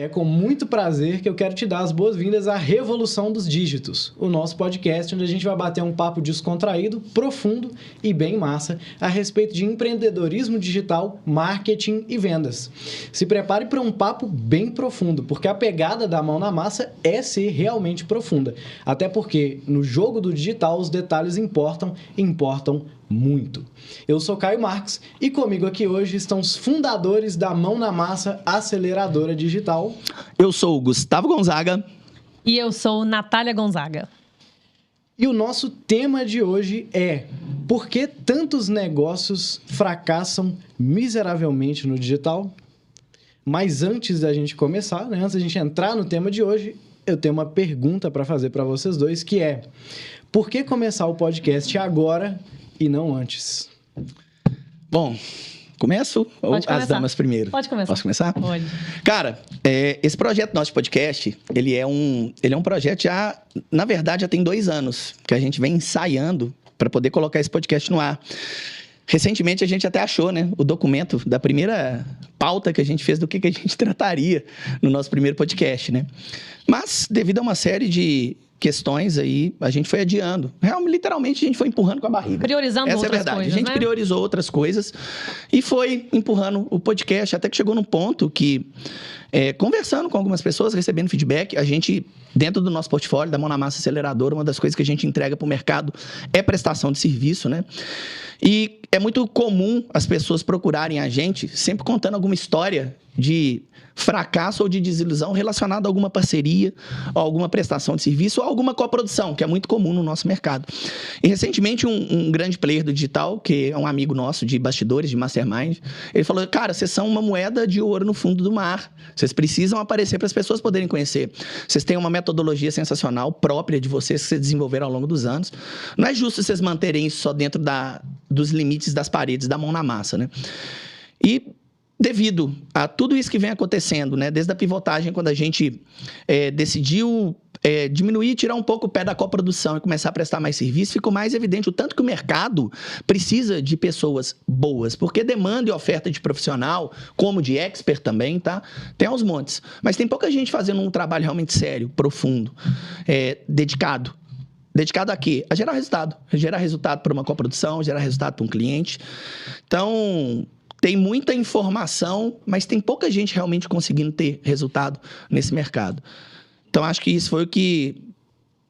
é com muito prazer que eu quero te dar as boas-vindas à Revolução dos Dígitos, o nosso podcast onde a gente vai bater um papo descontraído, profundo e bem massa a respeito de empreendedorismo digital, marketing e vendas. Se prepare para um papo bem profundo, porque a pegada da mão na massa é ser realmente profunda. Até porque no jogo do digital os detalhes importam muito. Eu sou Caio Marques e comigo aqui hoje estão os fundadores da Mão na Massa Aceleradora Digital. Eu sou o Gustavo Gonzaga. E eu sou Natália Gonzaga. E o nosso tema de hoje é: por que tantos negócios fracassam miseravelmente no digital? Mas antes da gente começar, né, antes da gente entrar no tema de hoje, eu tenho uma pergunta para fazer para vocês dois, que é: por que começar o podcast agora e não antes? Bom, começo ou as damas primeiro? Pode começar. Posso começar? Pode. Cara, esse projeto nosso de podcast, ele é um projeto já, na verdade, já tem 2 anos que a gente vem ensaiando para poder colocar esse podcast no ar. Recentemente a gente até achou, né, o documento da primeira pauta que a gente fez do que a gente trataria no nosso primeiro podcast, né? Mas, devido a uma série de questões aí, a gente foi adiando. Literalmente, a gente foi empurrando com a barriga. Priorizando outras coisas, Essa é a verdade. A gente né? priorizou outras coisas e foi empurrando o podcast, até que chegou num ponto que, conversando com algumas pessoas, recebendo feedback, a gente, dentro do nosso portfólio, da Mão na Massa Aceleradora, uma das coisas que a gente entrega para o mercado é prestação de serviço, né? E é muito comum as pessoas procurarem a gente sempre contando alguma história de fracasso ou de desilusão relacionada a alguma parceria, ou alguma prestação de serviço, ou alguma coprodução, que é muito comum no nosso mercado. E recentemente um grande player do digital, que é um amigo nosso de bastidores, de mastermind, ele falou: cara, vocês são uma moeda de ouro no fundo do mar. Vocês precisam aparecer para as pessoas poderem conhecer. Vocês têm uma metodologia sensacional própria de vocês que vocês desenvolveram ao longo dos anos. Não é justo vocês manterem isso só dentro dos limites das paredes da mão na massa, né? E devido a tudo isso que vem acontecendo, né, desde a pivotagem, quando a gente decidiu diminuir, tirar um pouco o pé da coprodução e começar a prestar mais serviço, ficou mais evidente o tanto que o mercado precisa de pessoas boas, porque demanda e oferta de profissional, como de expert também, tá? Tem aos montes. Mas tem pouca gente fazendo um trabalho realmente sério, profundo, dedicado. Dedicado a quê? A gerar resultado. Gerar resultado para uma coprodução, gerar resultado para um cliente. Então, tem muita informação, mas tem pouca gente realmente conseguindo ter resultado nesse mercado. Então, acho que isso foi o que...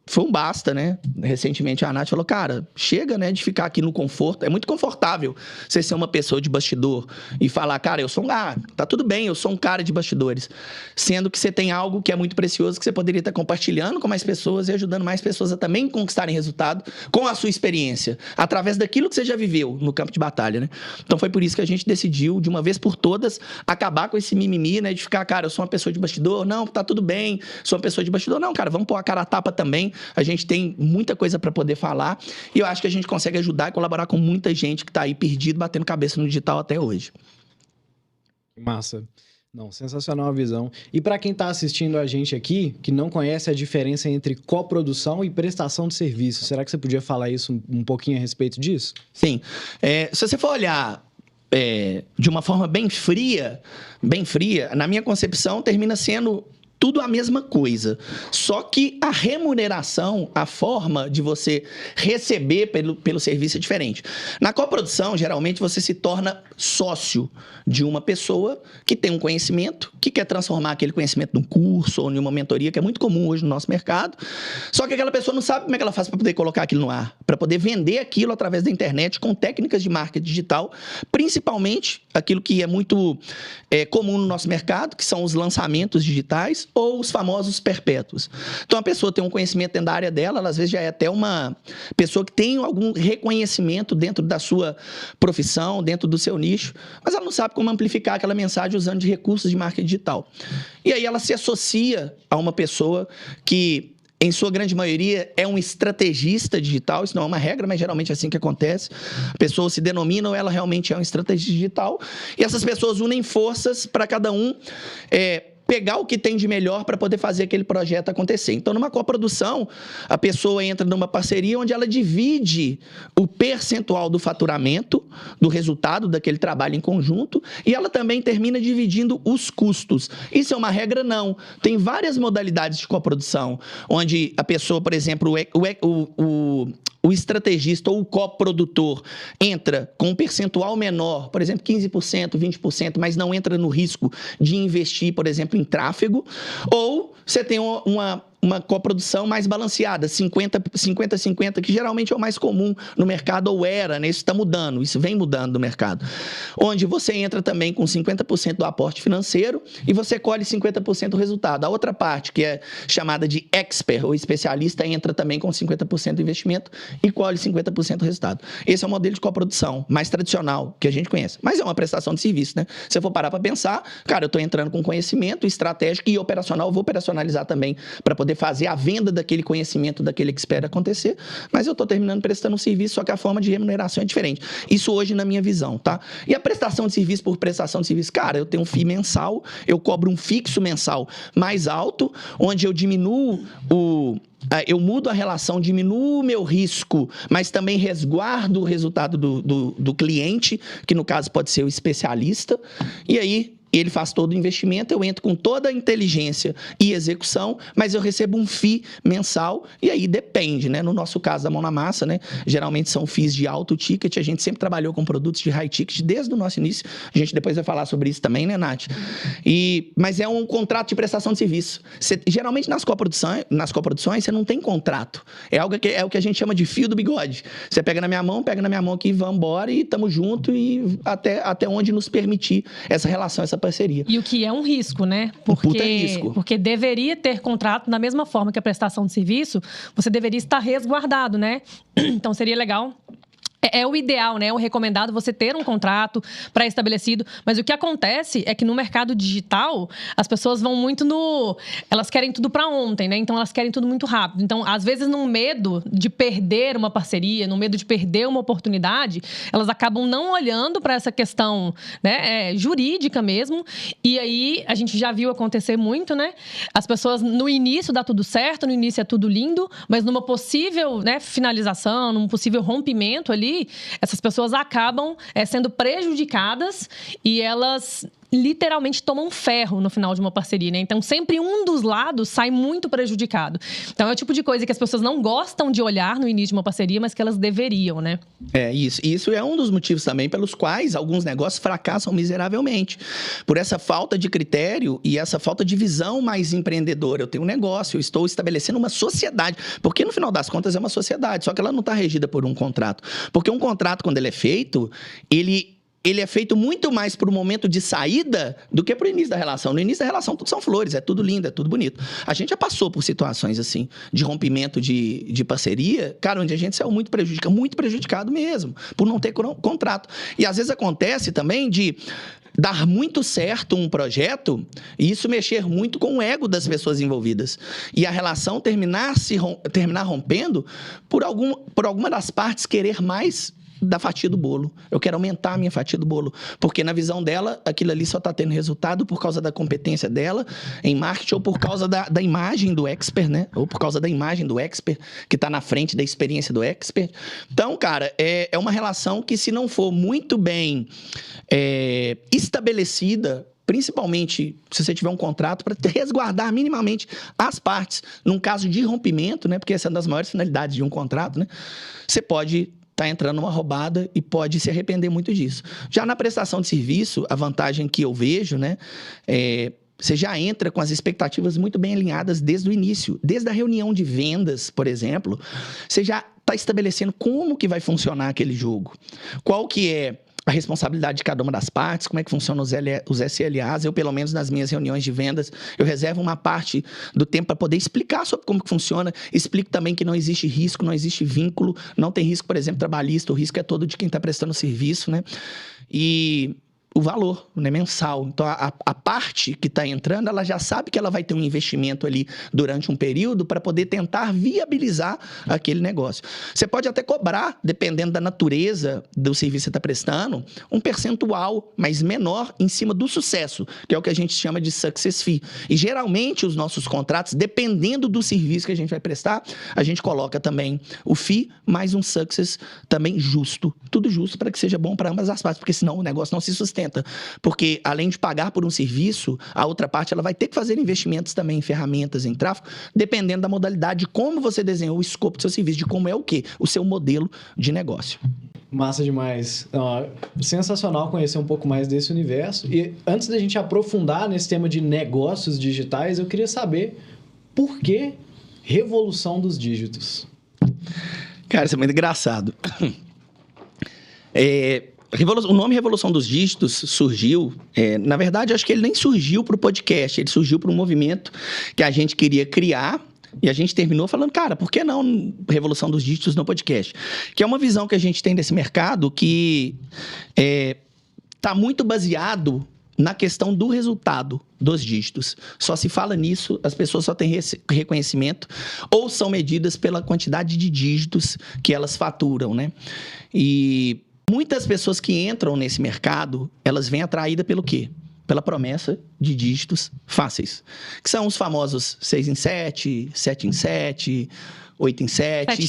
Foi um basta, né? Recentemente a Nath falou: cara, chega, né, de ficar aqui no conforto. É muito confortável você ser uma pessoa de bastidor e falar: cara, eu sou tá tudo bem, eu sou um cara de bastidores. Sendo que você tem algo que é muito precioso, que você poderia estar compartilhando com mais pessoas e ajudando mais pessoas a também conquistarem resultado com a sua experiência, através daquilo que você já viveu no campo de batalha, né? Então foi por isso que a gente decidiu, de uma vez por todas, acabar com esse mimimi, né, de ficar: cara, eu sou uma pessoa de bastidor, não, tá tudo bem, sou uma pessoa de bastidor. Não, cara, vamos pôr a cara a tapa também. A gente tem muita coisa para poder falar e eu acho que a gente consegue ajudar e colaborar com muita gente que está aí perdido, batendo cabeça no digital até hoje. Massa. Não, sensacional a visão. E para quem está assistindo a gente aqui, que não conhece a diferença entre coprodução e prestação de serviço, será que você podia falar isso um pouquinho a respeito disso? Sim. Se você for olhar de uma forma bem fria, na minha concepção, termina sendo tudo a mesma coisa, só que a remuneração, a forma de você receber pelo serviço é diferente. Na coprodução, geralmente, você se torna sócio de uma pessoa que tem um conhecimento, que quer transformar aquele conhecimento num curso ou em uma mentoria, que é muito comum hoje no nosso mercado, só que aquela pessoa não sabe como é que ela faz para poder colocar aquilo no ar, para poder vender aquilo através da internet com técnicas de marketing digital, principalmente aquilo que é muito comum no nosso mercado, que são os lançamentos digitais ou os famosos perpétuos. Então, a pessoa tem um conhecimento dentro da área dela, ela às vezes já é até uma pessoa que tem algum reconhecimento dentro da sua profissão, dentro do seu nicho, mas ela não sabe como amplificar aquela mensagem usando de recursos de marketing digital. E aí ela se associa a uma pessoa que, em sua grande maioria, é um estrategista digital. Isso não é uma regra, mas geralmente é assim que acontece. A pessoa se denomina ou ela realmente é um estrategista digital. E essas pessoas unem forças para cada um pegar o que tem de melhor para poder fazer aquele projeto acontecer. Então, numa coprodução, a pessoa entra numa parceria onde ela divide o percentual do faturamento, do resultado daquele trabalho em conjunto, e ela também termina dividindo os custos. Isso é uma regra? Não. Tem várias modalidades de coprodução, onde a pessoa, por exemplo, o estrategista ou o coprodutor entra com um percentual menor, por exemplo, 15%, 20%, mas não entra no risco de investir, por exemplo, em tráfego, ou você tem uma coprodução mais balanceada, 50-50, que geralmente é o mais comum no mercado, ou era, né? Isso está mudando, isso vem mudando no mercado. Onde você entra também com 50% do aporte financeiro e você colhe 50% do resultado. A outra parte, que é chamada de expert, ou especialista, entra também com 50% do investimento e colhe 50% do resultado. Esse é o modelo de coprodução mais tradicional que a gente conhece. Mas é uma prestação de serviço, né? Se eu for parar para pensar, cara, eu estou entrando com conhecimento estratégico e operacional, eu vou operacionalizar também para poder fazer a venda daquele conhecimento, daquele expert acontecer, mas eu estou terminando prestando um serviço, só que a forma de remuneração é diferente. Isso hoje na minha visão, tá? E a prestação de serviço por prestação de serviço? Cara, eu tenho um FII mensal, eu cobro um fixo mensal mais alto, onde eu diminuo eu mudo a relação, diminuo o meu risco, mas também resguardo o resultado do cliente, que no caso pode ser o especialista, e aí ele faz todo o investimento, eu entro com toda a inteligência e execução, mas eu recebo um FII mensal, e aí depende, né? No nosso caso da Mão na Massa, né? Geralmente são FIIs de alto ticket, a gente sempre trabalhou com produtos de high ticket desde o nosso início, a gente depois vai falar sobre isso também, né, Nath? Mas é um contrato de prestação de serviço. Geralmente nas coproduções, você não tem contrato. É o que a gente chama de fio do bigode. Você pega na minha mão aqui, vamos embora e estamos juntos e até onde nos permitir essa relação, essa parceria. E o que é um risco, né? Porque deveria ter contrato da mesma forma que a prestação de serviço, você deveria estar resguardado, né? Então seria legal. É o ideal, né? É o recomendado você ter um contrato pré-estabelecido. Mas o que acontece é que no mercado digital, as pessoas vão muito elas querem tudo para ontem, né? Então, elas querem tudo muito rápido. Então, às vezes, no medo de perder uma parceria, no medo de perder uma oportunidade, elas acabam não olhando para essa questão, né? Jurídica mesmo. E aí, a gente já viu acontecer muito, né? As pessoas, no início, dá tudo certo, no início é tudo lindo, mas numa possível, né, finalização, num possível rompimento ali, essas pessoas acabam sendo prejudicadas e elas literalmente tomam ferro no final de uma parceria, né? Então, sempre um dos lados sai muito prejudicado. Então, é o tipo de coisa que as pessoas não gostam de olhar no início de uma parceria, mas que elas deveriam, né? Isso é um dos motivos também pelos quais alguns negócios fracassam miseravelmente. Por essa falta de critério e essa falta de visão mais empreendedora. Eu tenho um negócio, eu estou estabelecendo uma sociedade. Porque, no final das contas, é uma sociedade, só que ela não está regida por um contrato. Porque um contrato, quando ele é feito, ele é feito muito mais para o momento de saída do que para o início da relação. No início da relação, tudo são flores, é tudo lindo, é tudo bonito. A gente já passou por situações assim, de rompimento de parceria, cara, onde a gente saiu muito prejudicado mesmo, por não ter contrato. E às vezes acontece também de dar muito certo um projeto e isso mexer muito com o ego das pessoas envolvidas. E a relação terminar rompendo por alguma das partes querer mais da fatia do bolo. Eu quero aumentar a minha fatia do bolo. Porque na visão dela, aquilo ali só está tendo resultado por causa da competência dela em marketing ou por causa da imagem do expert, né? Ou por causa da imagem do expert que está na frente da experiência do expert. Então, cara, é uma relação que, se não for muito bem estabelecida, principalmente se você tiver um contrato, para resguardar minimamente as partes, num caso de rompimento, né? Porque essa é uma das maiores finalidades de um contrato, né? Você pode está entrando numa roubada e pode se arrepender muito disso. Já na prestação de serviço, a vantagem que eu vejo, né, você já entra com as expectativas muito bem alinhadas desde o início. Desde a reunião de vendas, por exemplo, você já está estabelecendo como que vai funcionar aquele jogo. Qual que é a responsabilidade de cada uma das partes, como é que funcionam os SLAs. Eu, pelo menos nas minhas reuniões de vendas, eu reservo uma parte do tempo para poder explicar sobre como que funciona. Explico também que não existe risco, não existe vínculo, não tem risco, por exemplo, trabalhista. O risco é todo de quem está prestando serviço, né? E o valor, né, mensal. Então, a parte que está entrando, ela já sabe que ela vai ter um investimento ali durante um período para poder tentar viabilizar aquele negócio. Você pode até cobrar, dependendo da natureza do serviço que você está prestando, um percentual, mas menor, em cima do sucesso, que é o que a gente chama de success fee. E, geralmente, os nossos contratos, dependendo do serviço que a gente vai prestar, a gente coloca também o fee, mais um success também justo. Tudo justo para que seja bom para ambas as partes, porque senão o negócio não se sustenta. Porque, além de pagar por um serviço, a outra parte ela vai ter que fazer investimentos também em ferramentas, em tráfego, dependendo da modalidade, de como você desenhou o escopo do seu serviço, de como é o quê? O seu modelo de negócio. Massa demais. Sensacional conhecer um pouco mais desse universo. E antes da gente aprofundar nesse tema de negócios digitais, eu queria saber por que revolução dos dígitos? Cara, isso é muito engraçado. O nome Revolução dos Dígitos surgiu... na verdade, acho que ele nem surgiu para o podcast. Ele surgiu para um movimento que a gente queria criar. E a gente terminou falando, cara, por que não Revolução dos Dígitos no podcast? Que é uma visão que a gente tem desse mercado que está muito baseado na questão do resultado dos dígitos. Só se fala nisso, as pessoas só têm reconhecimento ou são medidas pela quantidade de dígitos que elas faturam, né? E muitas pessoas que entram nesse mercado, elas vêm atraídas pelo quê? Pela promessa de dígitos fáceis, que são os famosos 6 em 7, 7 em 7, 8 em 7,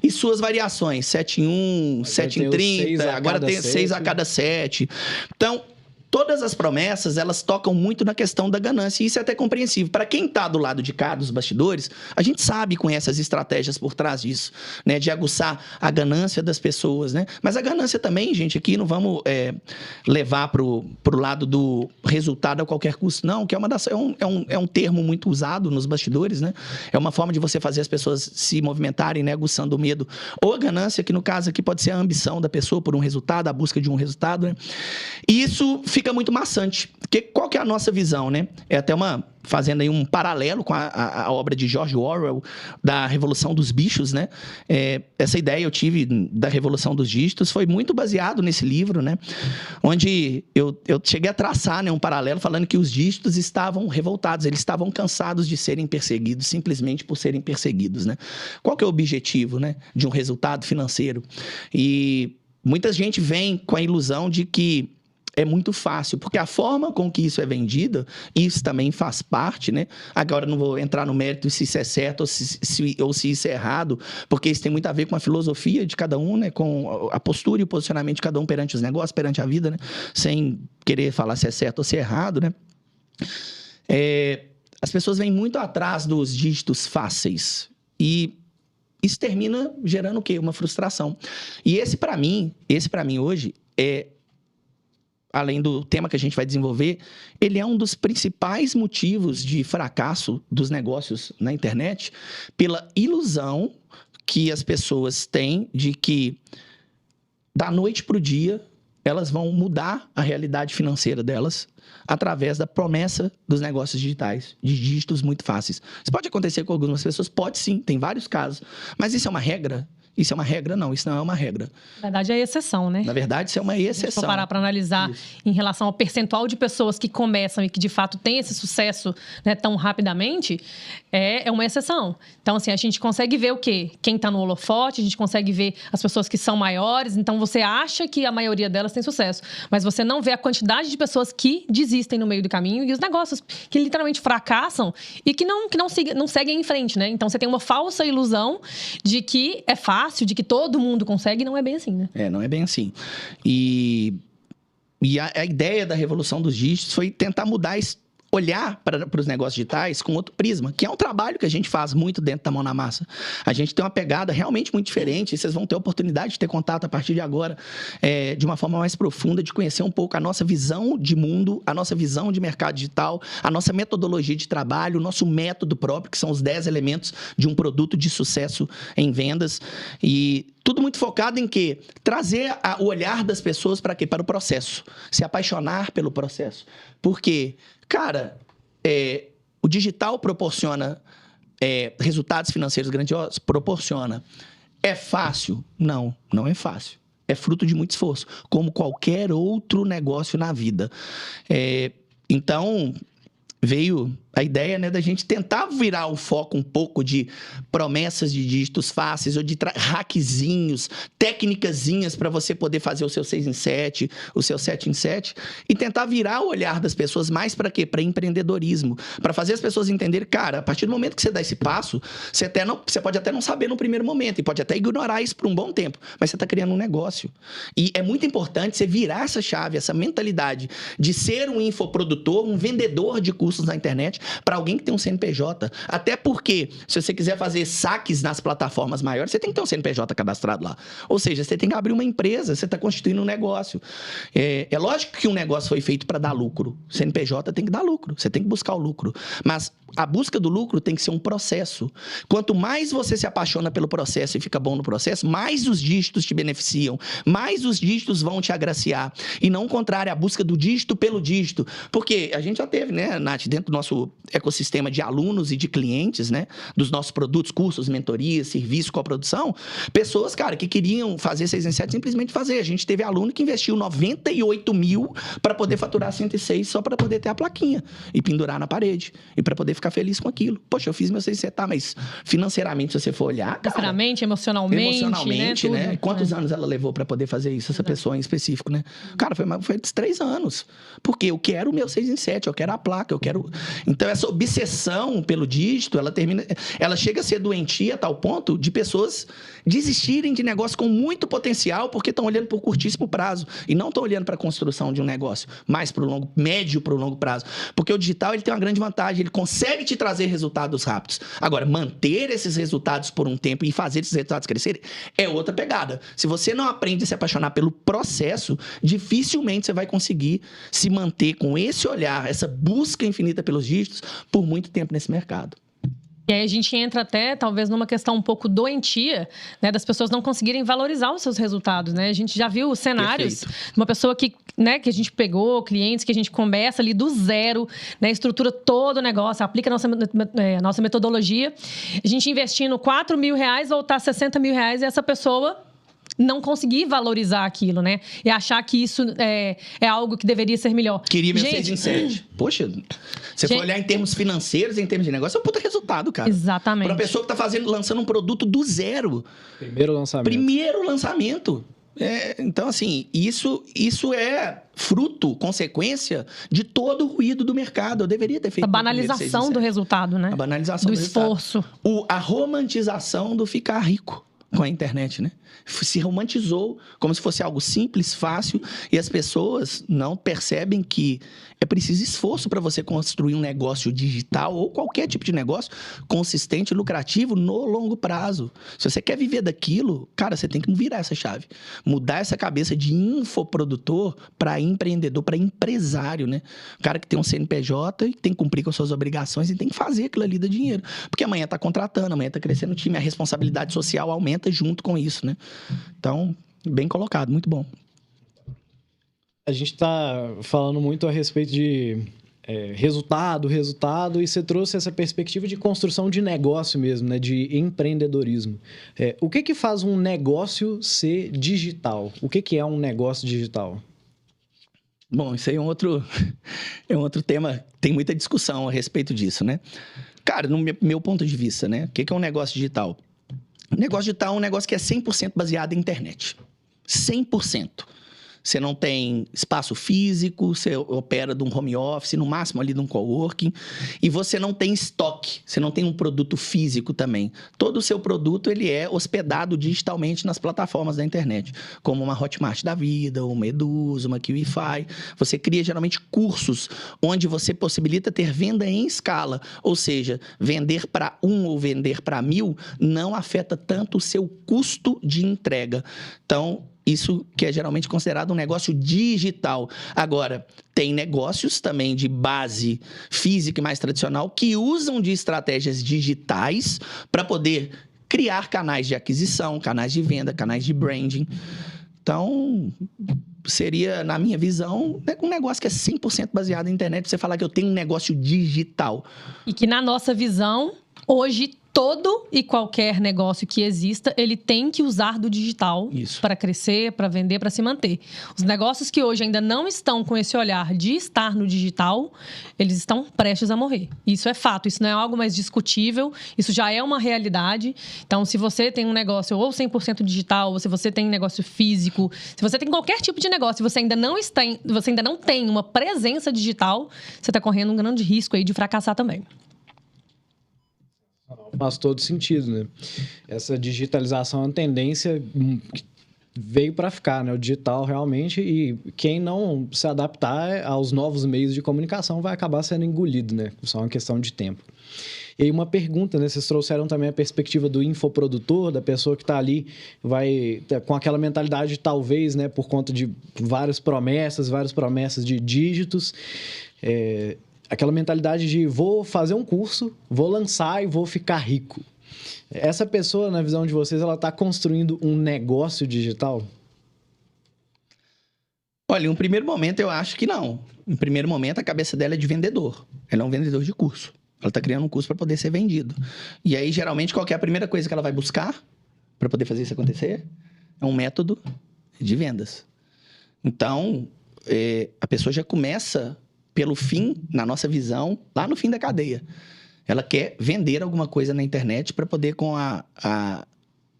e suas variações, 7 em 1, 7 em 30, agora tem 6 a cada 7. Então, todas as promessas, elas tocam muito na questão da ganância, e isso é até compreensível. Para quem está do lado de cá, dos bastidores, a gente sabe, conhece as estratégias por trás disso, né? De aguçar a ganância das pessoas, né? Mas a ganância também, gente, aqui não vamos levar pro lado do resultado a qualquer custo, não, que é um termo muito usado nos bastidores, né? É uma forma de você fazer as pessoas se movimentarem, né? Aguçando o medo. Ou a ganância, que no caso aqui pode ser a ambição da pessoa por um resultado, a busca de um resultado, né? E isso fica muito maçante. Porque qual que é a nossa visão, né? É até fazendo aí um paralelo com a obra de George Orwell, da Revolução dos Bichos, né? Essa ideia eu tive da Revolução dos Dígitos foi muito baseado nesse livro, né? Onde eu cheguei a traçar, né, um paralelo falando que os dígitos estavam revoltados, eles estavam cansados de serem perseguidos simplesmente por serem perseguidos, né? Qual que é o objetivo, né, de um resultado financeiro? E muita gente vem com a ilusão de que é muito fácil, porque a forma com que isso é vendido, isso também faz parte, né? Agora, não vou entrar no mérito se isso é certo ou se isso é errado, porque isso tem muito a ver com a filosofia de cada um, né? Com a postura e o posicionamento de cada um perante os negócios, perante a vida, né? Sem querer falar se é certo ou se é errado, né? As pessoas vêm muito atrás dos dígitos fáceis e isso termina gerando o quê? Uma frustração. E esse para mim hoje além do tema que a gente vai desenvolver, ele é um dos principais motivos de fracasso dos negócios na internet, pela ilusão que as pessoas têm de que, da noite para o dia, elas vão mudar a realidade financeira delas através da promessa dos negócios digitais, de dígitos muito fáceis. Isso pode acontecer com algumas pessoas? Pode sim, tem vários casos. Mas isso é uma regra? Isso é uma regra? Não, isso não é uma regra. Na verdade, é exceção, né? Na verdade, isso é uma exceção. Se for parar para analisar em relação ao percentual de pessoas que começam e que, de fato, têm esse sucesso, né, tão rapidamente, é uma exceção. Então, assim, a gente consegue ver o quê? Quem está no holofote, a gente consegue ver as pessoas que são maiores. Então, você acha que a maioria delas tem sucesso. Mas você não vê a quantidade de pessoas que desistem no meio do caminho e os negócios que literalmente fracassam e que não seguem em frente, né? Então, você tem uma falsa ilusão de que é fácil, de que todo mundo consegue, não é bem assim, né? Não é bem assim. E a ideia da Revolução dos Dígitos foi tentar mudar olhar para os negócios digitais com outro prisma, que é um trabalho que a gente faz muito dentro da Mão na Massa. A gente tem uma pegada realmente muito diferente, e vocês vão ter a oportunidade de ter contato a partir de agora, de uma forma mais profunda, de conhecer um pouco a nossa visão de mundo, a nossa visão de mercado digital, a nossa metodologia de trabalho, o nosso método próprio, que são os 10 elementos de um produto de sucesso em vendas. E tudo muito focado em quê? Trazer o olhar das pessoas para quê? Para o processo. Se apaixonar pelo processo. Porque, cara, o digital proporciona resultados financeiros grandiosos? Proporciona. É fácil? Não, não é fácil. é fruto de muito esforço, como qualquer outro negócio na vida. Então, veio a ideia, né, da gente tentar virar o foco um pouco de promessas de dígitos fáceis ou de hackzinhos, técnicazinhas para você poder fazer o seu 6 em 7, o seu 7 em 7 e tentar virar o olhar das pessoas mais para quê? Para empreendedorismo, para fazer as pessoas entenderem, cara, a partir do momento que você dá esse passo, você pode até não saber no primeiro momento e pode até ignorar isso por um bom tempo, mas você está criando um negócio. E é muito importante você virar essa chave, essa mentalidade de ser um infoprodutor, um vendedor de cursos na internet, para alguém que tem um CNPJ. Até porque, se você quiser fazer saques nas plataformas maiores, você tem que ter um CNPJ cadastrado lá. Ou seja, você tem que abrir uma empresa, você está constituindo um negócio. É lógico que um negócio foi feito para dar lucro. O CNPJ tem que dar lucro, você tem que buscar o lucro. Mas a busca do lucro tem que ser um processo. Quanto mais você se apaixona pelo processo e fica bom no processo, mais os dígitos te beneficiam, mais os dígitos vão te agraciar. E não o contrário, a busca do dígito pelo dígito. Porque a gente já teve, né, Nath, dentro do nosso ecossistema de alunos e de clientes, né, dos nossos produtos, cursos, mentorias, serviço, coprodução, pessoas, cara, que queriam fazer 6 em 7, simplesmente fazer. A gente teve aluno que investiu 98 mil para poder faturar 106 só para poder ter a plaquinha e pendurar na parede e para poder ficar feliz com aquilo. Poxa, eu fiz meu 6 em 7, tá, mas financeiramente, se você for olhar, cara... Financeiramente, emocionalmente, né? Quantos anos ela levou para poder fazer isso, essa pessoa em específico, né? Cara, foi 3 anos. Porque eu quero o meu 6 em 7, eu quero a placa, eu quero... Então, essa obsessão pelo dígito, ela chega a ser doentia a tal ponto de pessoas desistirem de negócio com muito potencial porque estão olhando por curtíssimo prazo e não estão olhando para a construção de um negócio mais para o médio para o longo prazo. Porque o digital, ele tem uma grande vantagem, ele consegue te trazer resultados rápidos. Agora, manter esses resultados por um tempo e fazer esses resultados crescerem é outra pegada. Se você não aprende a se apaixonar pelo processo, dificilmente você vai conseguir se manter com esse olhar, essa busca infinita pelos dígitos por muito tempo nesse mercado. E aí a gente entra até, talvez, numa questão um pouco doentia, né? Das pessoas não conseguirem valorizar os seus resultados, né? A gente já viu cenários de uma pessoa que, né, que a gente pegou, clientes que a gente começa ali do zero, né? Estrutura todo o negócio, aplica a nossa metodologia. A gente investindo R$4.000, voltar R$60 mil e essa pessoa não conseguir valorizar aquilo, né? E achar que isso é algo que deveria ser melhor. Queria meu 6 em 7. Poxa, você for olhar em termos financeiros, em termos de negócio, é um puta resultado, cara. Exatamente. Para uma pessoa que tá lançando um produto do zero. Primeiro lançamento. Então, assim, isso é fruto, consequência de todo o ruído do mercado. Eu deveria ter feito... A banalização do resultado, né? A banalização do esforço. A romantização do ficar rico com a internet, né? Se romantizou como se fosse algo simples, fácil, e as pessoas não percebem que é preciso esforço para você construir um negócio digital ou qualquer tipo de negócio consistente, lucrativo no longo prazo. Se você quer viver daquilo, cara, você tem que virar essa chave. Mudar essa cabeça de infoprodutor para empreendedor, para empresário, né? O cara que tem um CNPJ e tem que cumprir com as suas obrigações e tem que fazer aquilo ali dar dinheiro. Porque amanhã tá contratando, amanhã tá crescendo o time, a responsabilidade social aumenta junto com isso, né? Então, bem colocado, muito bom. A gente está falando muito a respeito de resultado, e você trouxe essa perspectiva de construção de negócio mesmo, né? De empreendedorismo. O que faz um negócio ser digital? O que é um negócio digital? Bom, isso aí é um outro tema, tem muita discussão a respeito disso, né? Cara, no meu ponto de vista, né? O que é um negócio digital? O negócio digital é um negócio que é 100% baseado em internet. 100%. Você não tem espaço físico, você opera de um home office, no máximo ali de um coworking, e você não tem estoque, você não tem um produto físico também. Todo o seu produto, ele é hospedado digitalmente nas plataformas da internet, como uma Hotmart da vida, uma Edusa, uma QIFI. Você cria, geralmente, cursos onde você possibilita ter venda em escala, ou seja, vender para 1 ou vender para 1000 não afeta tanto o seu custo de entrega. Então, isso que é geralmente considerado um negócio digital. Agora, tem negócios também de base física e mais tradicional que usam de estratégias digitais para poder criar canais de aquisição, canais de venda, canais de branding. Então, seria, na minha visão, um negócio que é 100% baseado na internet. Você falar que eu tenho um negócio digital. E que, na nossa visão, hoje todo e qualquer negócio que exista, ele tem que usar do digital para crescer, para vender, para se manter. Os negócios que hoje ainda não estão com esse olhar de estar no digital, eles estão prestes a morrer. Isso é fato, isso não é algo mais discutível, isso já é uma realidade. Então, se você tem um negócio ou 100% digital, ou se você tem um negócio físico, se você tem qualquer tipo de negócio, você ainda não tem uma presença digital, você está correndo um grande risco aí de fracassar também. Faz todo sentido, né? Essa digitalização é uma tendência que veio para ficar, né? O digital realmente, e quem não se adaptar aos novos meios de comunicação vai acabar sendo engolido, né? Só uma questão de tempo. E aí uma pergunta, né? Vocês trouxeram também a perspectiva do infoprodutor, da pessoa que está ali, vai com aquela mentalidade, talvez, né? Por conta de várias promessas de dígitos, aquela mentalidade de vou fazer um curso, vou lançar e vou ficar rico. Essa pessoa, na visão de vocês, ela está construindo um negócio digital? Olha, em um primeiro momento eu acho que não. Em primeiro momento a cabeça dela é de vendedor. Ela é um vendedor de curso. Ela está criando um curso para poder ser vendido. E aí, geralmente, qual que é a primeira coisa que ela vai buscar para poder fazer isso acontecer? É um método de vendas. Então, a pessoa já começa pelo fim, na nossa visão, lá no fim da cadeia. Ela quer vender alguma coisa na internet para poder, com a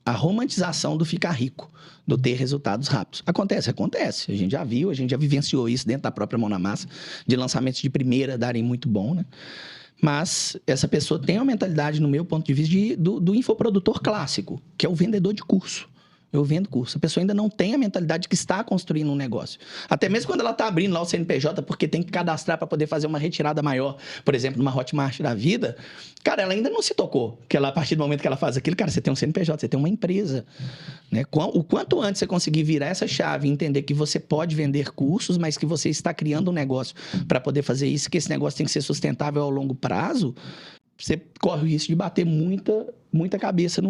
romantização do ficar rico, do ter resultados rápidos. Acontece. A gente já viu, a gente já vivenciou isso dentro da própria Mão na Massa, de lançamentos de primeira darem muito bom, né? Mas essa pessoa tem uma mentalidade, no meu ponto de vista, do infoprodutor clássico, que é o vendedor de curso. Eu vendo curso. A pessoa ainda não tem a mentalidade que está construindo um negócio. Até mesmo quando ela está abrindo lá o CNPJ, porque tem que cadastrar para poder fazer uma retirada maior, por exemplo, numa Hotmart da vida, cara, ela ainda não se tocou. Que ela, a partir do momento que ela faz aquilo, cara, você tem um CNPJ, você tem uma empresa. Né? O quanto antes você conseguir virar essa chave e entender que você pode vender cursos, mas que você está criando um negócio para poder fazer isso, que esse negócio tem que ser sustentável ao longo prazo, você corre o risco de bater muita cabeça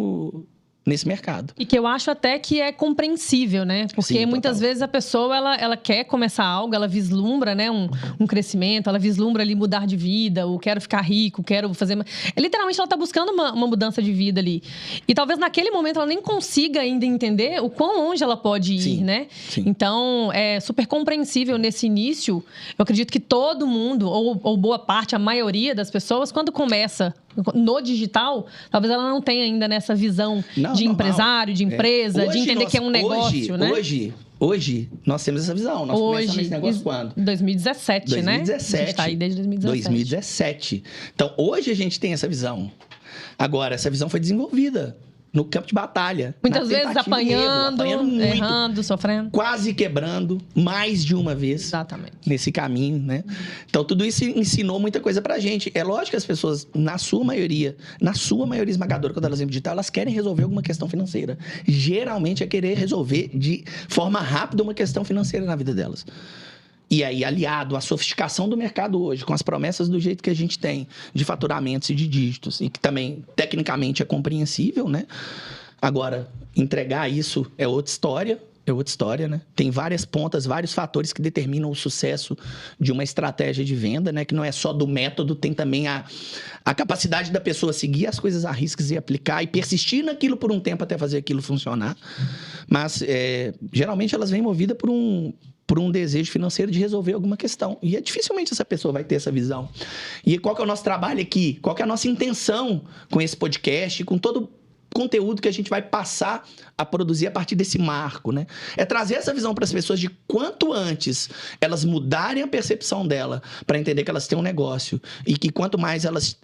nesse mercado. E que eu acho até que é compreensível, né? Porque sim, muitas vezes a pessoa, ela quer começar algo, ela vislumbra, né, um crescimento, ela vislumbra ali mudar de vida, ou quero ficar rico, quero fazer... Literalmente, ela tá buscando uma mudança de vida ali. E talvez naquele momento ela nem consiga ainda entender o quão longe ela pode ir, sim, né? Sim. Então, é super compreensível nesse início. Eu acredito que todo mundo, ou boa parte, a maioria das pessoas, quando começa no digital, talvez ela não tenha ainda nessa visão de empresário, de empresa, de entender que é um negócio, né? Hoje, nós temos essa visão. Nós começamos esse negócio quando? 2017, né? 2017. A gente tá aí desde 2017. Então, hoje a gente tem essa visão. Agora, essa visão foi desenvolvida no campo de batalha. Muitas vezes apanhando muito, errando, sofrendo. Quase quebrando mais de uma vez. Exatamente. Nesse caminho, né? Então, tudo isso ensinou muita coisa pra gente. É lógico que as pessoas, na sua maioria esmagadora, quando elas vêm digital, elas querem resolver alguma questão financeira. Geralmente é querer resolver de forma rápida uma questão financeira na vida delas. E aí, aliado à sofisticação do mercado hoje, com as promessas do jeito que a gente tem, de faturamentos e de dígitos, e que também, tecnicamente, é compreensível, né? Agora, entregar isso é outra história, né? Tem várias pontas, vários fatores que determinam o sucesso de uma estratégia de venda, né? Que não é só do método, tem também a capacidade da pessoa seguir as coisas a riscos e aplicar e persistir naquilo por um tempo até fazer aquilo funcionar. Mas, geralmente, elas vêm movidas por um desejo financeiro de resolver alguma questão. E dificilmente essa pessoa vai ter essa visão. E qual que é o nosso trabalho aqui? Qual que é a nossa intenção com esse podcast, com todo o conteúdo que a gente vai passar a produzir a partir desse marco, né? É trazer essa visão para as pessoas de quanto antes elas mudarem a percepção dela para entender que elas têm um negócio e que quanto mais elas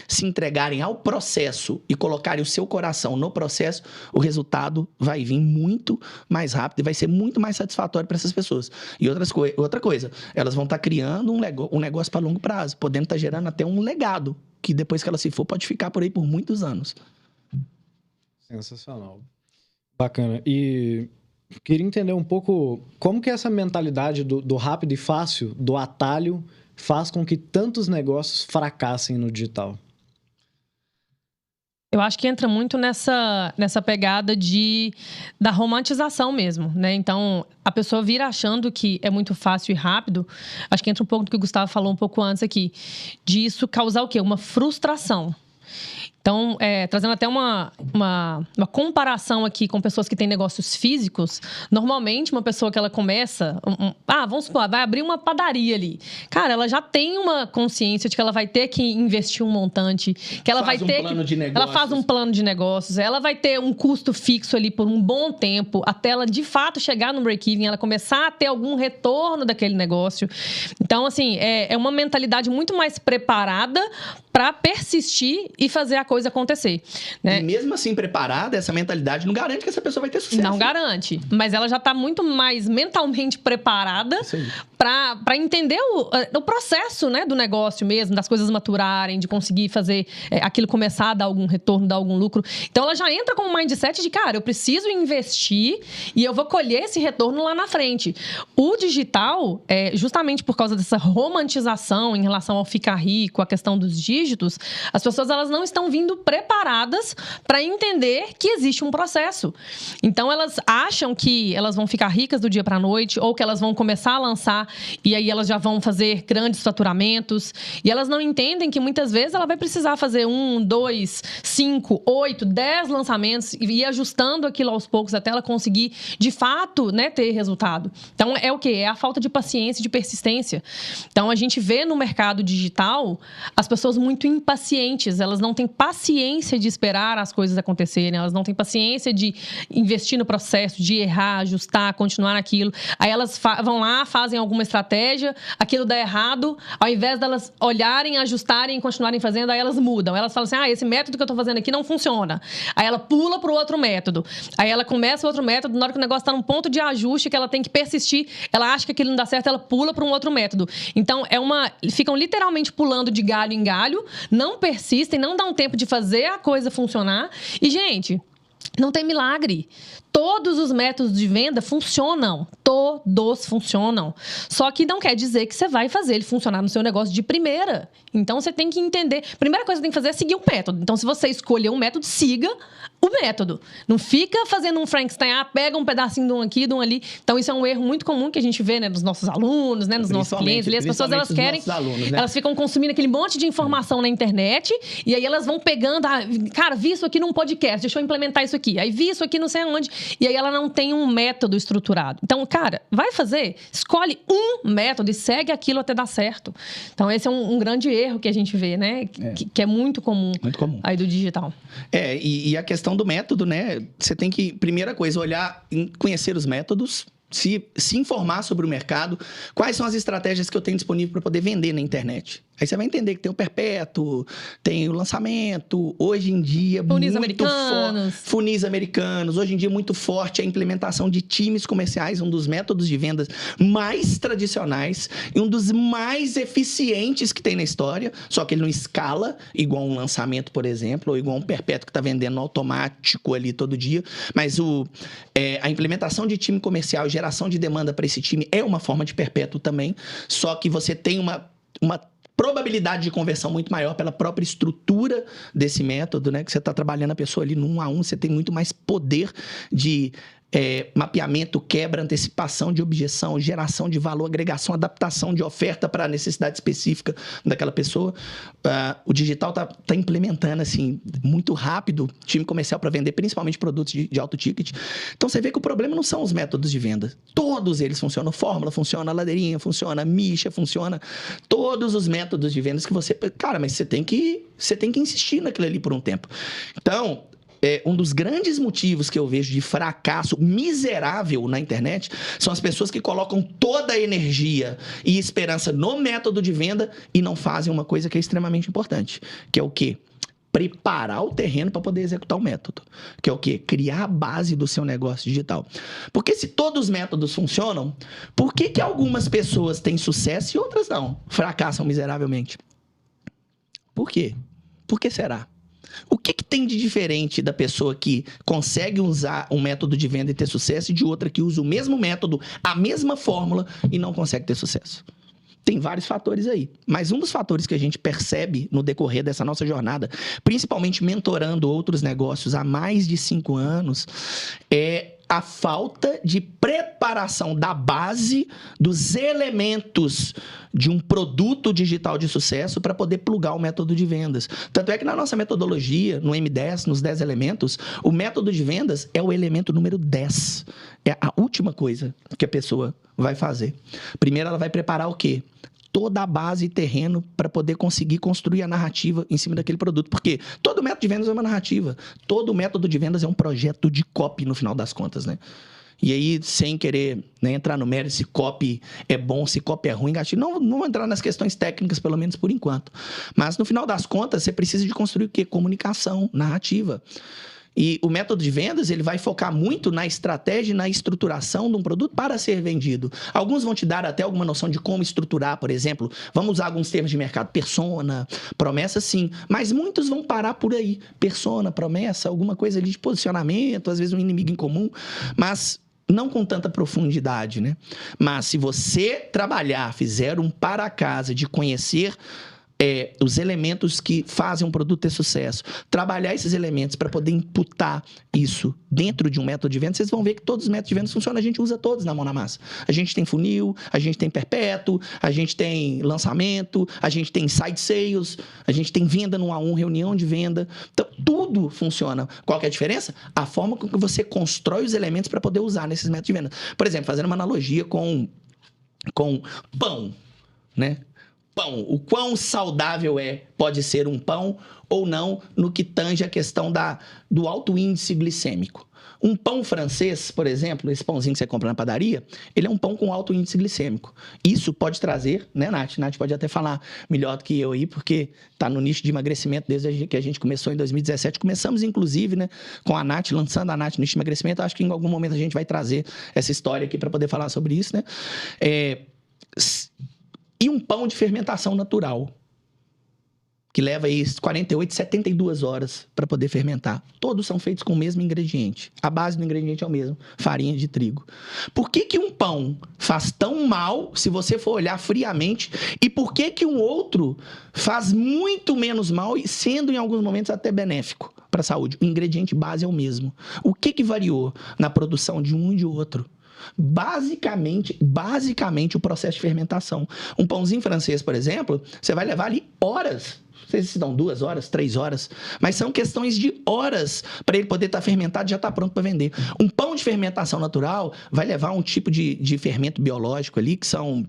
se entregarem ao processo e colocarem o seu coração no processo, o resultado vai vir muito mais rápido e vai ser muito mais satisfatório para essas pessoas. E outra coisa, elas vão estar criando um negócio para longo prazo, podendo estar gerando até um legado, que depois que ela se for, pode ficar por aí por muitos anos. Sensacional. Bacana. E queria entender um pouco como que essa mentalidade do rápido e fácil, do atalho, faz com que tantos negócios fracassem no digital. Eu acho que entra muito nessa pegada da romantização mesmo, né? Então, a pessoa vira achando que é muito fácil e rápido. Acho que entra um pouco do que o Gustavo falou um pouco antes aqui. De isso causar o quê? Uma frustração. Então, trazendo até uma comparação aqui com pessoas que têm negócios físicos, normalmente uma pessoa que ela começa... vamos supor, vai abrir uma padaria ali. Cara, ela já tem uma consciência de que ela vai ter que investir um montante, que ela vai ter ela faz um plano de negócios, ela vai ter um custo fixo ali por um bom tempo, até ela de fato chegar no break-even, ela começar a ter algum retorno daquele negócio. Então, assim, é uma mentalidade muito mais preparada para persistir e fazer a coisa acontecer, né? E mesmo assim preparada, essa mentalidade não garante que essa pessoa vai ter sucesso. Não garante, mas ela já está muito mais mentalmente preparada para entender o processo, né, do negócio mesmo, das coisas maturarem, de conseguir fazer aquilo começar a dar algum retorno, dar algum lucro. Então ela já entra com um mindset de, cara, eu preciso investir e eu vou colher esse retorno lá na frente. O digital, justamente por causa dessa romantização em relação ao ficar rico, a questão dos dígitos, as pessoas elas não estão vindo preparadas para entender que existe um processo. Então elas acham que elas vão ficar ricas do dia para a noite ou que elas vão começar a lançar e aí elas já vão fazer grandes faturamentos e elas não entendem que muitas vezes ela vai precisar fazer 1, 2, 5, 8, 10 lançamentos e ir ajustando aquilo aos poucos até ela conseguir de fato, né, ter resultado. Então é o quê? É a falta de paciência e de persistência. Então a gente vê no mercado digital as pessoas muito impacientes, elas não têm paciência de esperar as coisas acontecerem, elas não têm paciência de investir no processo, de errar, ajustar, continuar naquilo. Aí elas vão lá, fazem alguma estratégia, aquilo dá errado, ao invés delas olharem, ajustarem e continuarem fazendo, aí elas mudam. Elas falam assim, esse método que eu tô fazendo aqui não funciona. Aí ela pula pro outro método. Aí ela começa o outro método, na hora que o negócio tá num ponto de ajuste, que ela tem que persistir, ela acha que aquilo não dá certo, ela pula para um outro método. Então, ficam literalmente pulando de galho em galho, não persistem, não dão tempo de fazer a coisa funcionar. E, gente, não tem milagre. Todos os métodos de venda funcionam. Todos funcionam. Só que não quer dizer que você vai fazer ele funcionar no seu negócio de primeira. Então, você tem que entender... Primeira coisa que você tem que fazer é seguir um método. Então, se você escolher um método, siga o método. Não fica fazendo um Frankenstein, pega um pedacinho de um aqui, de um ali. Então, isso é um erro muito comum que a gente vê, né, nos nossos alunos, né, nos nossos clientes. Ali, as pessoas, elas querem... Alunos, né? Elas ficam consumindo aquele monte de informação na internet e aí elas vão pegando... cara, vi isso aqui num podcast, deixa eu implementar isso aqui. Aí vi isso aqui não sei onde... E aí ela não tem um método estruturado. Então, cara, vai fazer, escolhe um método e segue aquilo até dar certo. Então, esse é um grande erro que a gente vê, né? Que é muito comum aí do digital. E a questão do método, né? Você tem que, primeira coisa, olhar, conhecer os métodos, se informar sobre o mercado, quais são as estratégias que eu tenho disponível para poder vender na internet. Aí você vai entender que tem o perpétuo, tem o lançamento, hoje em dia funis americanos. Funis americanos, hoje em dia muito forte a implementação de times comerciais, um dos métodos de vendas mais tradicionais e um dos mais eficientes que tem na história, só que ele não escala igual um lançamento, por exemplo, ou igual um perpétuo que está vendendo automático ali todo dia, mas a implementação de time comercial, geração de demanda para esse time é uma forma de perpétuo também, só que você tem uma probabilidade de conversão muito maior pela própria estrutura desse método, né? Que você está trabalhando a pessoa ali no 1 a 1, você tem muito mais poder de mapeamento, quebra, antecipação de objeção, geração de valor, agregação, adaptação de oferta para a necessidade específica daquela pessoa. O digital tá implementando, assim, muito rápido, time comercial para vender, principalmente produtos de alto ticket. Então, você vê que o problema não são os métodos de venda. Todos eles funcionam. Fórmula funciona, ladeirinha funciona, micha funciona. Todos os métodos de vendas que você... Cara, mas você tem que insistir naquilo ali por um tempo. Então... um dos grandes motivos que eu vejo de fracasso miserável na internet são as pessoas que colocam toda a energia e esperança no método de venda e não fazem uma coisa que é extremamente importante, que é o quê? Preparar o terreno para poder executar o método. Que é o quê? Criar a base do seu negócio digital. Porque se todos os métodos funcionam, por que algumas pessoas têm sucesso e outras não? Fracassam miseravelmente. Por quê? Por que será? O que tem de diferente da pessoa que consegue usar um método de venda e ter sucesso e de outra que usa o mesmo método, a mesma fórmula e não consegue ter sucesso? Tem vários fatores aí, mas um dos fatores que a gente percebe no decorrer dessa nossa jornada, principalmente mentorando outros negócios há mais de 5 anos, é a falta de preparação da base dos elementos de um produto digital de sucesso para poder plugar o método de vendas. Tanto é que na nossa metodologia, no M10, nos 10 elementos, o método de vendas é o elemento número 10. É a última coisa que a pessoa vai fazer. Primeiro, ela vai preparar o quê? Toda a base e terreno para poder conseguir construir a narrativa em cima daquele produto. Porque todo método de vendas é uma narrativa. Todo método de vendas é um projeto de copy, no final das contas, né? E aí, sem querer, né, entrar no mérito se copy é bom, se copy é ruim, não vou entrar nas questões técnicas, pelo menos por enquanto. Mas, no final das contas, você precisa de construir o quê? Comunicação, narrativa. E o método de vendas, ele vai focar muito na estratégia e na estruturação de um produto para ser vendido. Alguns vão te dar até alguma noção de como estruturar, por exemplo. Vamos usar alguns termos de mercado. Persona, promessa, sim. Mas muitos vão parar por aí. Persona, promessa, alguma coisa ali de posicionamento, às vezes um inimigo em comum. Mas não com tanta profundidade, né? Mas se você trabalhar, fizer um para casa de conhecer os elementos que fazem um produto ter sucesso, trabalhar esses elementos para poder imputar isso dentro de um método de venda, vocês vão ver que todos os métodos de venda funcionam, a gente usa todos na mão na massa. A gente tem funil, a gente tem perpétuo, a gente tem lançamento, a gente tem side sales, a gente tem venda no 1 a 1, reunião de venda. Então, tudo funciona. Qual que é a diferença? A forma com que você constrói os elementos para poder usar nesses métodos de venda. Por exemplo, fazendo uma analogia com pão, né? Pão, o quão saudável pode ser um pão ou não no que tange a questão do alto índice glicêmico. Um pão francês, por exemplo, esse pãozinho que você compra na padaria, ele é um pão com alto índice glicêmico. Isso pode trazer, né, Nath? Nath pode até falar melhor do que eu aí, porque está no nicho de emagrecimento desde que a gente começou em 2017. Começamos, inclusive, né, com a Nath, lançando a Nath no nicho de emagrecimento. Acho que em algum momento a gente vai trazer essa história aqui para poder falar sobre isso, né? E um pão de fermentação natural, que leva aí 48, 72 horas para poder fermentar. Todos são feitos com o mesmo ingrediente. A base do ingrediente é o mesmo, farinha de trigo. Por que um pão faz tão mal, se você for olhar friamente, e por que um outro faz muito menos mal, sendo em alguns momentos até benéfico para a saúde? O ingrediente base é o mesmo. O que variou na produção de um e de outro? Basicamente o processo de fermentação. Um pãozinho francês, por exemplo, você vai levar ali horas. Não sei se dão 2 horas, 3 horas, mas são questões de horas para ele poder estar fermentado e já estar pronto para vender. Um pão de fermentação natural vai levar um tipo de fermento biológico ali, que são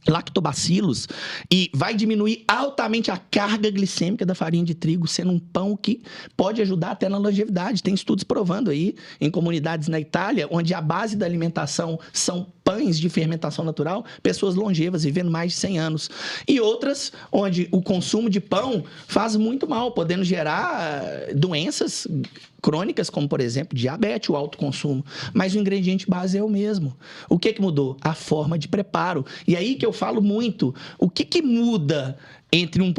lactobacilos, e vai diminuir altamente a carga glicêmica da farinha de trigo, sendo um pão que pode ajudar até na longevidade. Tem estudos provando aí, em comunidades na Itália, onde a base da alimentação são pães de fermentação natural, pessoas longevas, vivendo mais de 100 anos. E outras, onde o consumo de pão faz muito mal, podendo gerar doenças crônicas, como, por exemplo, diabetes, o alto consumo. Mas o ingrediente base é o mesmo. O que mudou? A forma de preparo. E aí que eu falo muito. O que muda entre um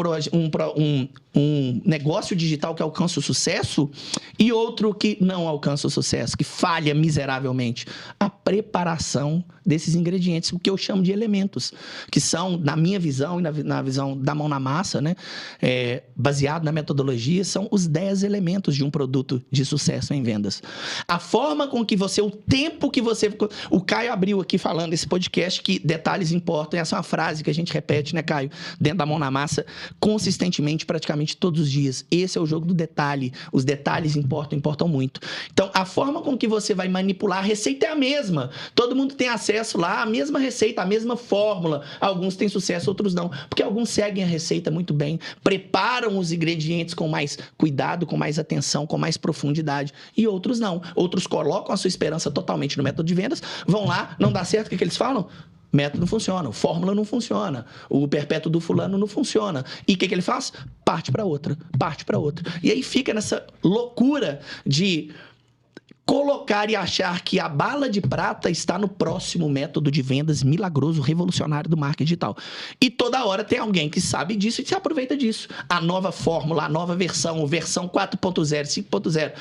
negócio digital que alcança o sucesso e outro que não alcança o sucesso, que falha miseravelmente? A preparação desses ingredientes, o que eu chamo de elementos, que são, na minha visão e na visão da mão na massa, né, baseado na metodologia, são os 10 elementos de um produto de sucesso em vendas. A forma com que você, o tempo que você... O Caio abriu aqui falando esse podcast que detalhes importam. Essa é uma frase que a gente repete, né, Caio? Dentro da mão na massa, consistentemente, praticamente todos os dias. Esse é o jogo do detalhe. Os detalhes importam muito. Então, a forma com que você vai manipular, a receita é a mesma. Todo mundo tem acesso lá à mesma receita, à mesma fórmula. Alguns têm sucesso, outros não. Porque alguns seguem a receita muito bem, preparam os ingredientes com mais cuidado, com mais atenção, com mais profundidade. E outros não. Outros colocam a sua esperança totalmente no método de vendas, vão lá, não dá certo, o que eles falam? Método não funciona, fórmula não funciona, o perpétuo do fulano não funciona. E o que ele faz? Parte para outra. E aí fica nessa loucura de colocar e achar que a bala de prata está no próximo método de vendas milagroso, revolucionário do marketing digital. E toda hora tem alguém que sabe disso e se aproveita disso. A nova fórmula, a nova versão 4.0, 5.0.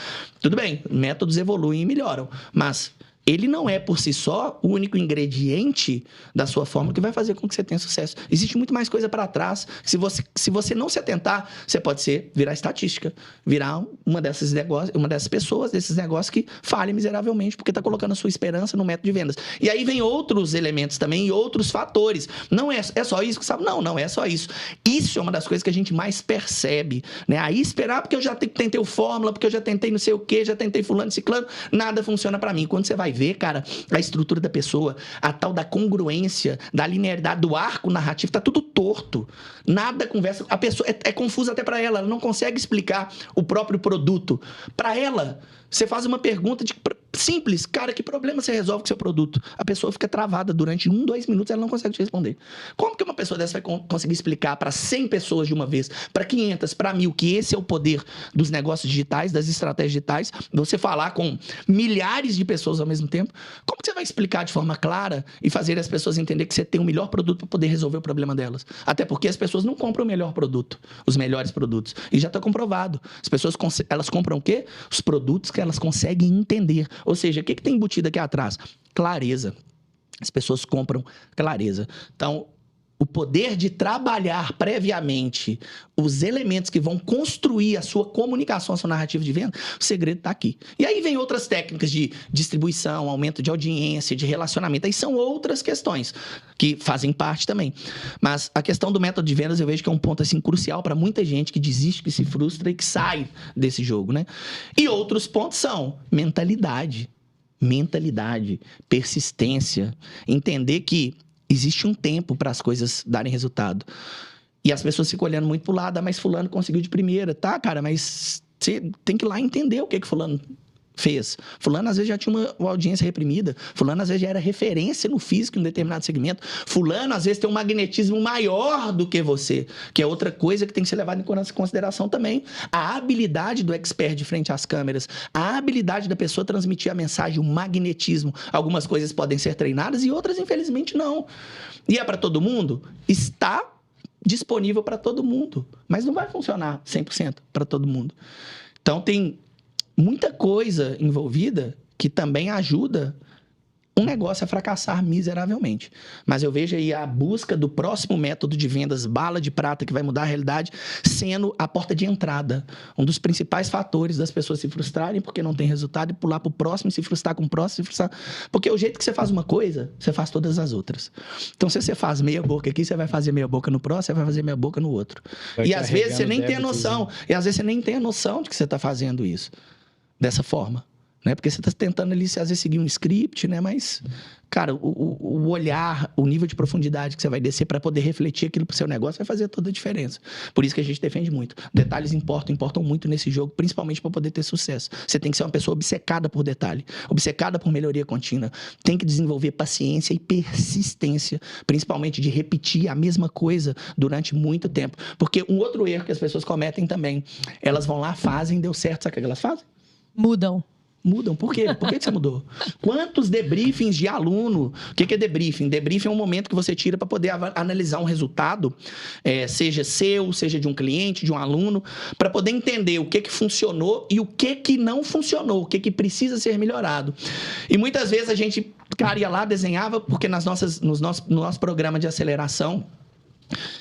Tudo bem, métodos evoluem e melhoram, mas ele não é, por si só, o único ingrediente da sua fórmula que vai fazer com que você tenha sucesso. Existe muito mais coisa para trás. Se você não se atentar, você pode virar estatística, virar uma dessas pessoas, desses negócios que falhem miseravelmente, porque está colocando a sua esperança no método de vendas. E aí vem outros elementos também e outros fatores. Não é só isso, sabe? Não é só isso. Isso é uma das coisas que a gente mais percebe, né? Aí esperar, porque eu já tentei o fórmula, porque eu já tentei não sei o quê, já tentei fulano, ciclano, nada funciona para mim. Quando você vai ver, cara, a estrutura da pessoa, a tal da congruência, da linearidade, do arco narrativo, tá tudo torto. Nada conversa. A pessoa é confusa até para ela não consegue explicar o próprio produto. Para ela, você faz uma pergunta simples, cara, que problema você resolve com o seu produto? A pessoa fica travada durante 1, 2 minutos, ela não consegue te responder. Como que uma pessoa dessa vai conseguir explicar para 100 pessoas de uma vez, para 500, para 1.000, que esse é o poder dos negócios digitais, das estratégias digitais, você falar com milhares de pessoas ao mesmo tempo? Como que você vai explicar de forma clara e fazer as pessoas entender que você tem o melhor produto para poder resolver o problema delas? Até porque as pessoas não compram o melhor produto, os melhores produtos. E já está comprovado. As pessoas, elas compram o quê? Os produtos que elas conseguem entender. Ou seja, o que tem embutido aqui atrás? Clareza. As pessoas compram clareza. Então, o poder de trabalhar previamente os elementos que vão construir a sua comunicação, a sua narrativa de venda, o segredo está aqui. E aí vem outras técnicas de distribuição, aumento de audiência, de relacionamento. Aí são outras questões que fazem parte também. Mas a questão do método de vendas eu vejo que é um ponto assim, crucial para muita gente que desiste, que se frustra e que sai desse jogo, né? E outros pontos são mentalidade, persistência, entender que existe um tempo para as coisas darem resultado. E as pessoas ficam olhando muito pro lado, mas fulano conseguiu de primeira. Tá, cara, mas você tem que ir lá entender o que fulano fez. Fulano, às vezes, já tinha uma audiência reprimida. Fulano, às vezes, já era referência no físico em um determinado segmento. Fulano, às vezes, tem um magnetismo maior do que você, que é outra coisa que tem que ser levada em consideração também. A habilidade do expert de frente às câmeras, a habilidade da pessoa transmitir a mensagem, o magnetismo. Algumas coisas podem ser treinadas e outras, infelizmente, não. E é para todo mundo? Está disponível para todo mundo, mas não vai funcionar 100% para todo mundo. Então, tem muita coisa envolvida que também ajuda um negócio a fracassar miseravelmente. Mas eu vejo aí a busca do próximo método de vendas, bala de prata, que vai mudar a realidade, sendo a porta de entrada. Um dos principais fatores das pessoas se frustrarem porque não tem resultado e pular para o próximo, se frustrar com o próximo, se frustrar. Porque o jeito que você faz uma coisa, você faz todas as outras. Então, se você faz meia boca aqui, você vai fazer meia boca no próximo, você vai fazer meia boca no outro. E às vezes você nem tem a noção. E às vezes você nem tem a noção de que você está fazendo isso dessa forma. Né? Porque você está tentando ali, às vezes, seguir um script, né? Mas, cara, o olhar, o nível de profundidade que você vai descer para poder refletir aquilo para o seu negócio vai fazer toda a diferença. Por isso que a gente defende muito. Detalhes importam muito nesse jogo, principalmente para poder ter sucesso. Você tem que ser uma pessoa obcecada por detalhe, obcecada por melhoria contínua. Tem que desenvolver paciência e persistência, principalmente de repetir a mesma coisa durante muito tempo. Porque um outro erro que as pessoas cometem também, elas vão lá, fazem, deu certo, sabe o que elas fazem? Mudam. Por quê? Por que você mudou? Quantos debriefings de aluno? O que é debriefing? Debriefing é um momento que você tira para poder analisar um resultado, seja seu, seja de um cliente, de um aluno, para poder entender o que funcionou e o que não funcionou, o que precisa ser melhorado. E muitas vezes a gente, cara, ia lá, desenhava, porque no nosso programa de aceleração,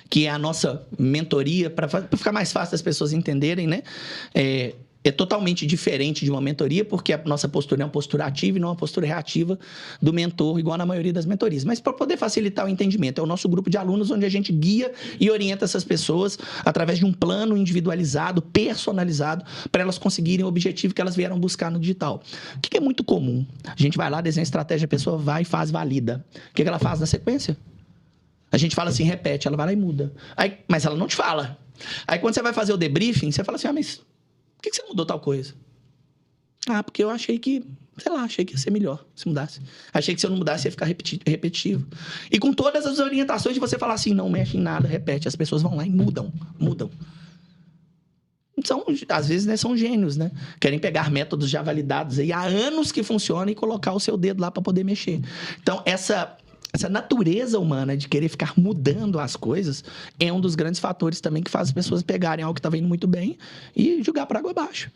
que é a nossa mentoria, para ficar mais fácil das pessoas entenderem, né? É totalmente diferente de uma mentoria, porque a nossa postura é uma postura ativa e não uma postura reativa do mentor, igual na maioria das mentorias. Mas para poder facilitar o entendimento, é o nosso grupo de alunos onde a gente guia e orienta essas pessoas através de um plano individualizado, personalizado, para elas conseguirem o objetivo que elas vieram buscar no digital. O que é muito comum? A gente vai lá, desenha estratégia, a pessoa vai e faz, valida. O que ela faz na sequência? A gente fala assim, repete, ela vai lá e muda. Mas ela não te fala. Aí quando você vai fazer o debriefing, você fala assim, mas por que você mudou tal coisa? Porque eu achei que, achei que ia ser melhor se mudasse. Achei que se eu não mudasse ia ficar repetitivo. E com todas as orientações de você falar assim, não mexe em nada, repete. As pessoas vão lá e mudam. Às vezes, né, são gênios, né? Querem pegar métodos já validados aí há anos que funcionam e colocar o seu dedo lá para poder mexer. Então, essa natureza humana de querer ficar mudando as coisas é um dos grandes fatores também que faz as pessoas pegarem algo que estava indo muito bem e jogar para água abaixo.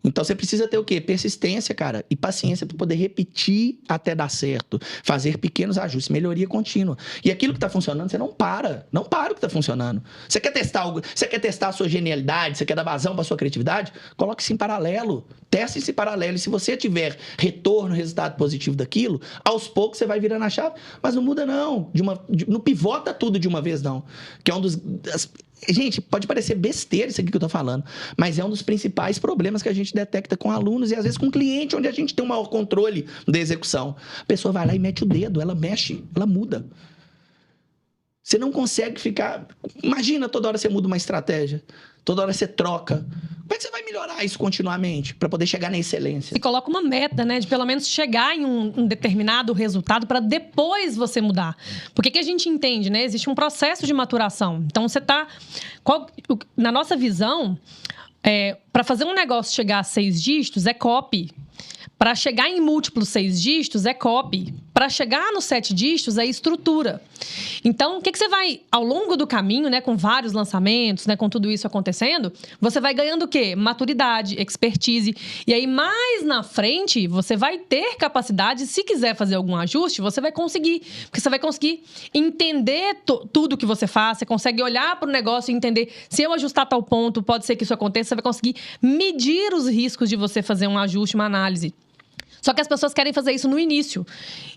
Então, você precisa ter o quê? Persistência, cara, e paciência para poder repetir até dar certo. Fazer pequenos ajustes, melhoria contínua. E aquilo que está funcionando, você não para. Não para o que está funcionando. Você quer testar algo, você quer testar a sua genialidade, você quer dar vazão para a sua criatividade? Coloque isso em paralelo. Teste isso em paralelo. E se você tiver retorno, resultado positivo daquilo, aos poucos você vai virando a chave. Mas não muda, não. Não pivota tudo de uma vez, não. Que é um dos... Gente, pode parecer besteira isso aqui que eu tô falando, mas é um dos principais problemas que a gente detecta com alunos e às vezes com cliente, onde a gente tem um maior controle da execução. A pessoa vai lá e mete o dedo, ela mexe, ela muda. Você não consegue ficar... Imagina, toda hora você muda uma estratégia, toda hora você troca. Como é que você vai melhorar isso continuamente para poder chegar na excelência? E coloca uma meta, né? De pelo menos chegar em um determinado resultado para depois você mudar. Porque que a gente entende, né? Existe um processo de maturação. Então, você tá... Na nossa visão, para fazer um negócio chegar a 6 dígitos, é copy. Para chegar em múltiplos 6 dígitos, é copy. Para chegar nos 7 dígitos, é estrutura. Então, o que você vai, ao longo do caminho, né, com vários lançamentos, né, com tudo isso acontecendo, você vai ganhando o quê? Maturidade, expertise. E aí, mais na frente, você vai ter capacidade, se quiser fazer algum ajuste, você vai conseguir. Porque você vai conseguir entender tudo que você faz, você consegue olhar para o negócio e entender, se eu ajustar tal ponto, pode ser que isso aconteça, você vai conseguir medir os riscos de você fazer um ajuste, uma análise. Só que as pessoas querem fazer isso no início.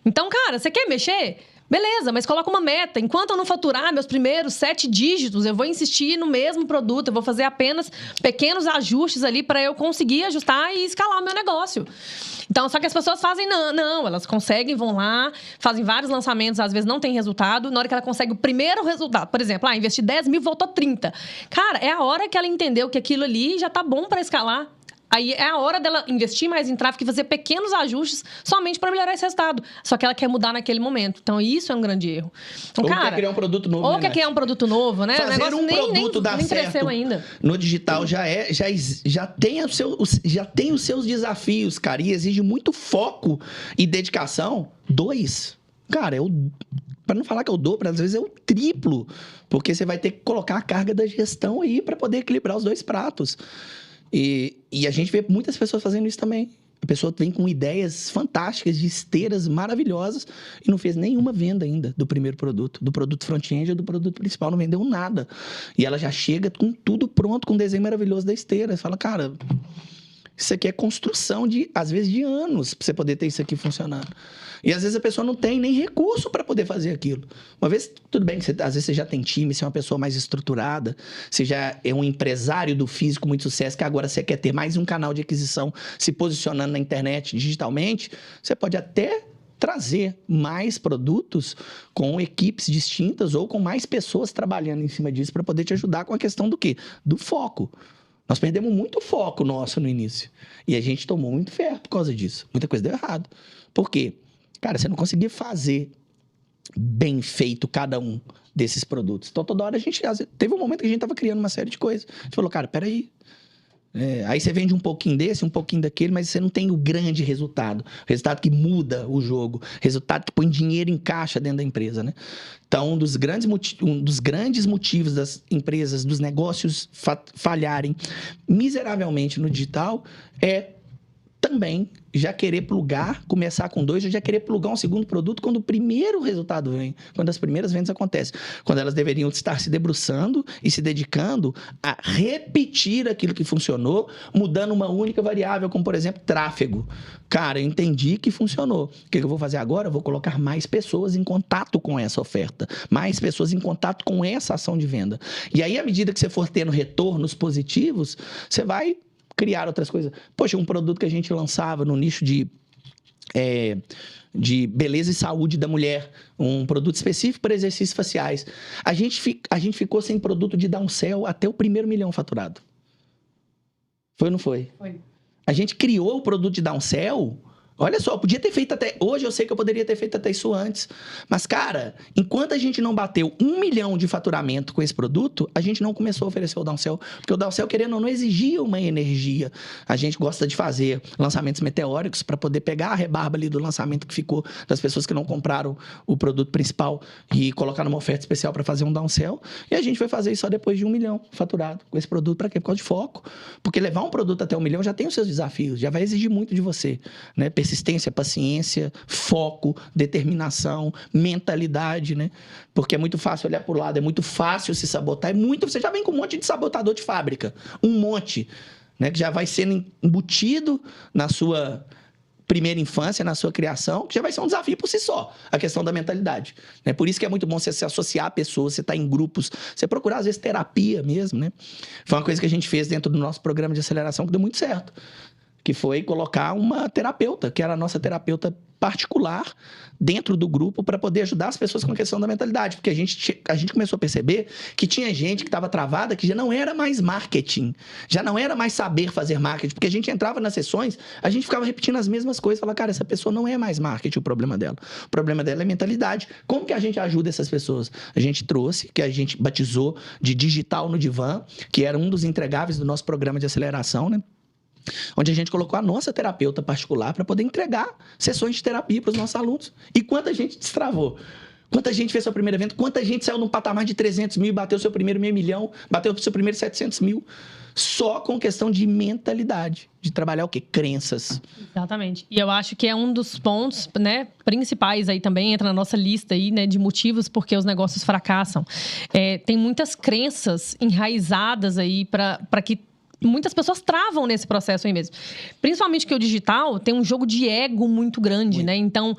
Então, cara, você quer mexer? Beleza, mas coloca uma meta. Enquanto eu não faturar meus primeiros 7 dígitos, eu vou insistir no mesmo produto. Eu vou fazer apenas pequenos ajustes ali para eu conseguir ajustar e escalar o meu negócio. Então, só que as pessoas fazem não. Elas conseguem, vão lá, fazem vários lançamentos, às vezes não tem resultado. Na hora que ela consegue o primeiro resultado, por exemplo, investi 10 mil, voltou 30. Cara, é a hora que ela entendeu que aquilo ali já tá bom para escalar. Aí é a hora dela investir mais em tráfego e fazer pequenos ajustes somente para melhorar esse resultado. Só que ela quer mudar naquele momento. Então, isso é um grande erro. Então, ou quer criar um produto novo, ou quer criar um produto novo, né? Fazer o negócio um produto dar nem certo cresceu ainda. No digital já tem os seus desafios, cara. E exige muito foco e dedicação. 2. Cara, para não falar que é o dobro, às vezes é o triplo. Porque você vai ter que colocar a carga da gestão aí para poder equilibrar os 2 pratos. E a gente vê muitas pessoas fazendo isso também. A pessoa vem com ideias fantásticas, de esteiras maravilhosas e não fez nenhuma venda ainda do primeiro produto. Do produto front-end ou do produto principal, não vendeu nada. E ela já chega com tudo pronto, com um desenho maravilhoso da esteira. Você fala, cara, isso aqui é construção às vezes, de anos para você poder ter isso aqui funcionando. E às vezes a pessoa não tem nem recurso para poder fazer aquilo. Uma vez, tudo bem, às vezes você já tem time, você é uma pessoa mais estruturada, você já é um empresário do físico muito sucesso, que agora você quer ter mais um canal de aquisição se posicionando na internet digitalmente, você pode até trazer mais produtos com equipes distintas ou com mais pessoas trabalhando em cima disso para poder te ajudar com a questão do quê? Do foco. Nós perdemos muito foco nosso no início. E a gente tomou muito ferro por causa disso. Muita coisa deu errado. Por quê? Cara, você não conseguia fazer bem feito cada um desses produtos. Então, toda hora a gente... Teve um momento que a gente estava criando uma série de coisas. A gente falou, cara, peraí. Aí você vende um pouquinho desse, um pouquinho daquele, mas você não tem o grande resultado. O resultado que muda o jogo. Resultado que põe dinheiro em caixa dentro da empresa, né? Então, um dos grandes motivos das empresas, dos negócios falharem miseravelmente no digital é também já querer plugar, começar com 2, já querer plugar um segundo produto quando o primeiro resultado vem, quando as primeiras vendas acontecem. Quando elas deveriam estar se debruçando e se dedicando a repetir aquilo que funcionou, mudando uma única variável, como, por exemplo, tráfego. Cara, eu entendi que funcionou. O que eu vou fazer agora? Eu vou colocar mais pessoas em contato com essa oferta, mais pessoas em contato com essa ação de venda. E aí, à medida que você for tendo retornos positivos, você vai criar outras coisas. Poxa, um produto que a gente lançava no nicho de beleza e saúde da mulher, um produto específico para exercícios faciais. A gente ficou sem produto de downsell até o primeiro $1 milhão faturado. Foi ou não foi? Foi. A gente criou o produto de downsell Olha só, eu podia ter feito até... Hoje eu sei que eu poderia ter feito até isso antes. Mas, cara, enquanto a gente não bateu 1 milhão de faturamento com esse produto, a gente não começou a oferecer o downsell. Porque o downsell, querendo ou não, exigia uma energia. A gente gosta de fazer lançamentos meteóricos para poder pegar a rebarba ali do lançamento que ficou das pessoas que não compraram o produto principal e colocar numa oferta especial para fazer um downsell. E a gente vai fazer isso só depois de 1 milhão faturado com esse produto. Para quê? Por causa de foco. Porque levar um produto até 1 milhão já tem os seus desafios, já vai exigir muito de você, né? Persistência, paciência, foco, determinação, mentalidade, né? Porque é muito fácil olhar para o lado, é muito fácil se sabotar, você já vem com um monte de sabotador de fábrica, um monte, né? Que já vai sendo embutido na sua primeira infância, na sua criação, que já vai ser um desafio por si só, a questão da mentalidade, né? Por isso que é muito bom você se associar a pessoas, você estar em grupos, você procurar, às vezes, terapia mesmo, né? Foi uma coisa que a gente fez dentro do nosso programa de aceleração que deu muito certo, que foi colocar uma terapeuta, que era a nossa terapeuta particular, dentro do grupo para poder ajudar as pessoas com a questão da mentalidade. Porque a gente começou a perceber que tinha gente que estava travada, que já não era mais marketing, já não era mais saber fazer marketing, porque a gente entrava nas sessões, a gente ficava repetindo as mesmas coisas, falava, cara, essa pessoa não é mais marketing o problema dela. O problema dela é mentalidade. Como que a gente ajuda essas pessoas? A gente trouxe, que a gente batizou de Digital no Divã, que era um dos entregáveis do nosso programa de aceleração, né? Onde a gente colocou a nossa terapeuta particular para poder entregar sessões de terapia para os nossos alunos. E quanta gente destravou. Quanta gente fez seu primeiro evento, quanta gente saiu num patamar de 300 mil e bateu seu primeiro meio milhão, bateu seu primeiro 700 mil. Só com questão de mentalidade, de trabalhar o quê? Crenças. Exatamente. E eu acho que é um dos pontos, né, principais aí também, entra na nossa lista aí, né, de motivos porque os negócios fracassam. Tem muitas crenças enraizadas aí para que muitas pessoas travam nesse processo aí mesmo. Principalmente que o digital tem um jogo de ego muito grande, né? Então,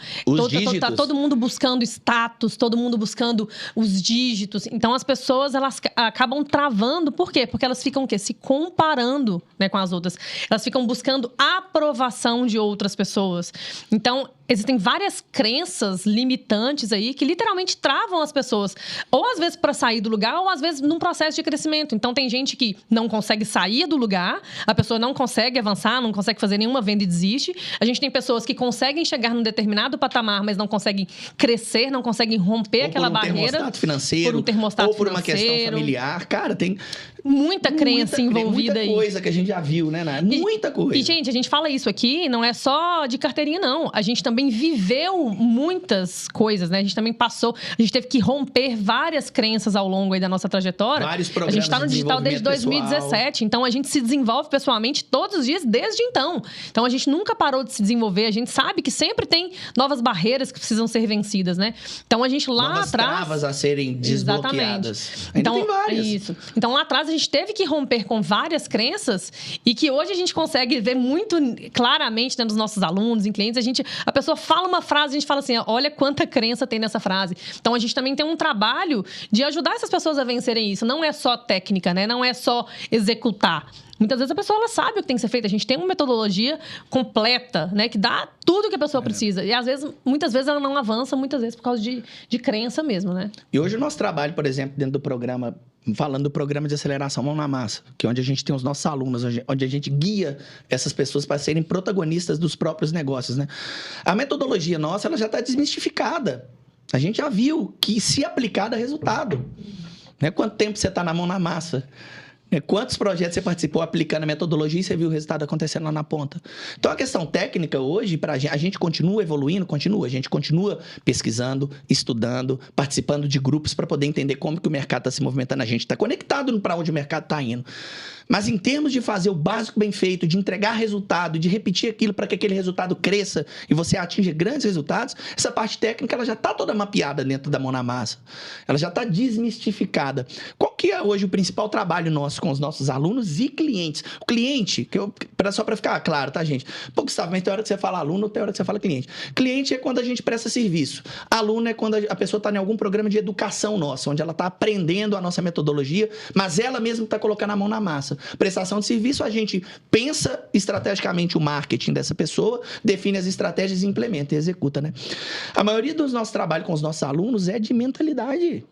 tá todo mundo buscando status, todo mundo buscando os dígitos. Então, as pessoas, elas acabam travando. Por quê? Porque elas ficam o quê? Se comparando, né, com as outras. Elas ficam buscando a aprovação de outras pessoas. Então, existem várias crenças limitantes aí que literalmente travam as pessoas. Ou às vezes para sair do lugar, ou às vezes num processo de crescimento. Então, tem gente que não consegue sair do lugar, a pessoa não consegue avançar, não consegue fazer nenhuma venda e desiste. A gente tem pessoas que conseguem chegar num determinado patamar, mas não conseguem crescer, não conseguem romper aquela barreira. Por um termostato financeiro, ou por uma questão familiar. Cara, tem muita crença envolvida aí. Muita coisa que a gente já viu, né, Nara? Muita coisa. E, gente, a gente fala isso aqui, não é só de carteirinha, não. A gente também viveu muitas coisas, né? A gente também passou, a gente teve que romper várias crenças ao longo aí da nossa trajetória. Vários programas. A gente está no digital desde 2017, então a gente se desenvolve pessoalmente todos os dias desde então. Então a gente nunca parou de se desenvolver, a gente sabe que sempre tem novas barreiras que precisam ser vencidas, né? Então a gente lá novas atrás... travas a serem desbloqueadas. Ainda tem várias. Isso. Então lá atrás a gente teve que romper com várias crenças e que hoje a gente consegue ver muito claramente, né, nos nossos alunos, em clientes, a pessoa fala uma frase, a gente fala assim, olha quanta crença tem nessa frase. Então a gente também tem um trabalho de ajudar essas pessoas a vencerem isso. Não é só técnica, né? Não é só executar. Muitas vezes a pessoa ela sabe o que tem que ser feito. A gente tem uma metodologia completa, né? Que dá tudo que a pessoa precisa. E às vezes, muitas vezes ela não avança, muitas vezes por causa de crença mesmo, né? E hoje o nosso trabalho, por exemplo, dentro do programa, falando do programa de aceleração Mão na Massa, que é onde a gente tem os nossos alunos, onde a gente guia essas pessoas para serem protagonistas dos próprios negócios, né? A metodologia nossa, ela já está desmistificada. A gente já viu que se aplicar dá resultado. Né? Quanto tempo você está na mão na massa? Quantos projetos você participou aplicando a metodologia e você viu o resultado acontecendo lá na ponta? Então, a questão técnica hoje, a gente continua evoluindo? Continua. A gente continua pesquisando, estudando, participando de grupos para poder entender como que o mercado está se movimentando. A gente está conectado para onde o mercado está indo. Mas em termos de fazer o básico bem feito, de entregar resultado, de repetir aquilo para que aquele resultado cresça e você atinja grandes resultados, essa parte técnica ela já está toda mapeada dentro da mão na massa. Ela já está desmistificada. Qual que é hoje o principal trabalho nosso com os nossos alunos e clientes? O cliente, só para ficar claro, tá, gente? Pô, Gustavo, mas tem hora que você fala aluno, tem hora que você fala cliente. Cliente é quando a gente presta serviço. Aluno é quando a pessoa está em algum programa de educação nossa, onde ela está aprendendo a nossa metodologia, mas ela mesma está colocando a mão na massa. Prestação de serviço, a gente pensa estrategicamente o marketing dessa pessoa, define as estratégias, implementa e executa, né? A maioria dos nossos trabalhos com os nossos alunos é de mentalidade.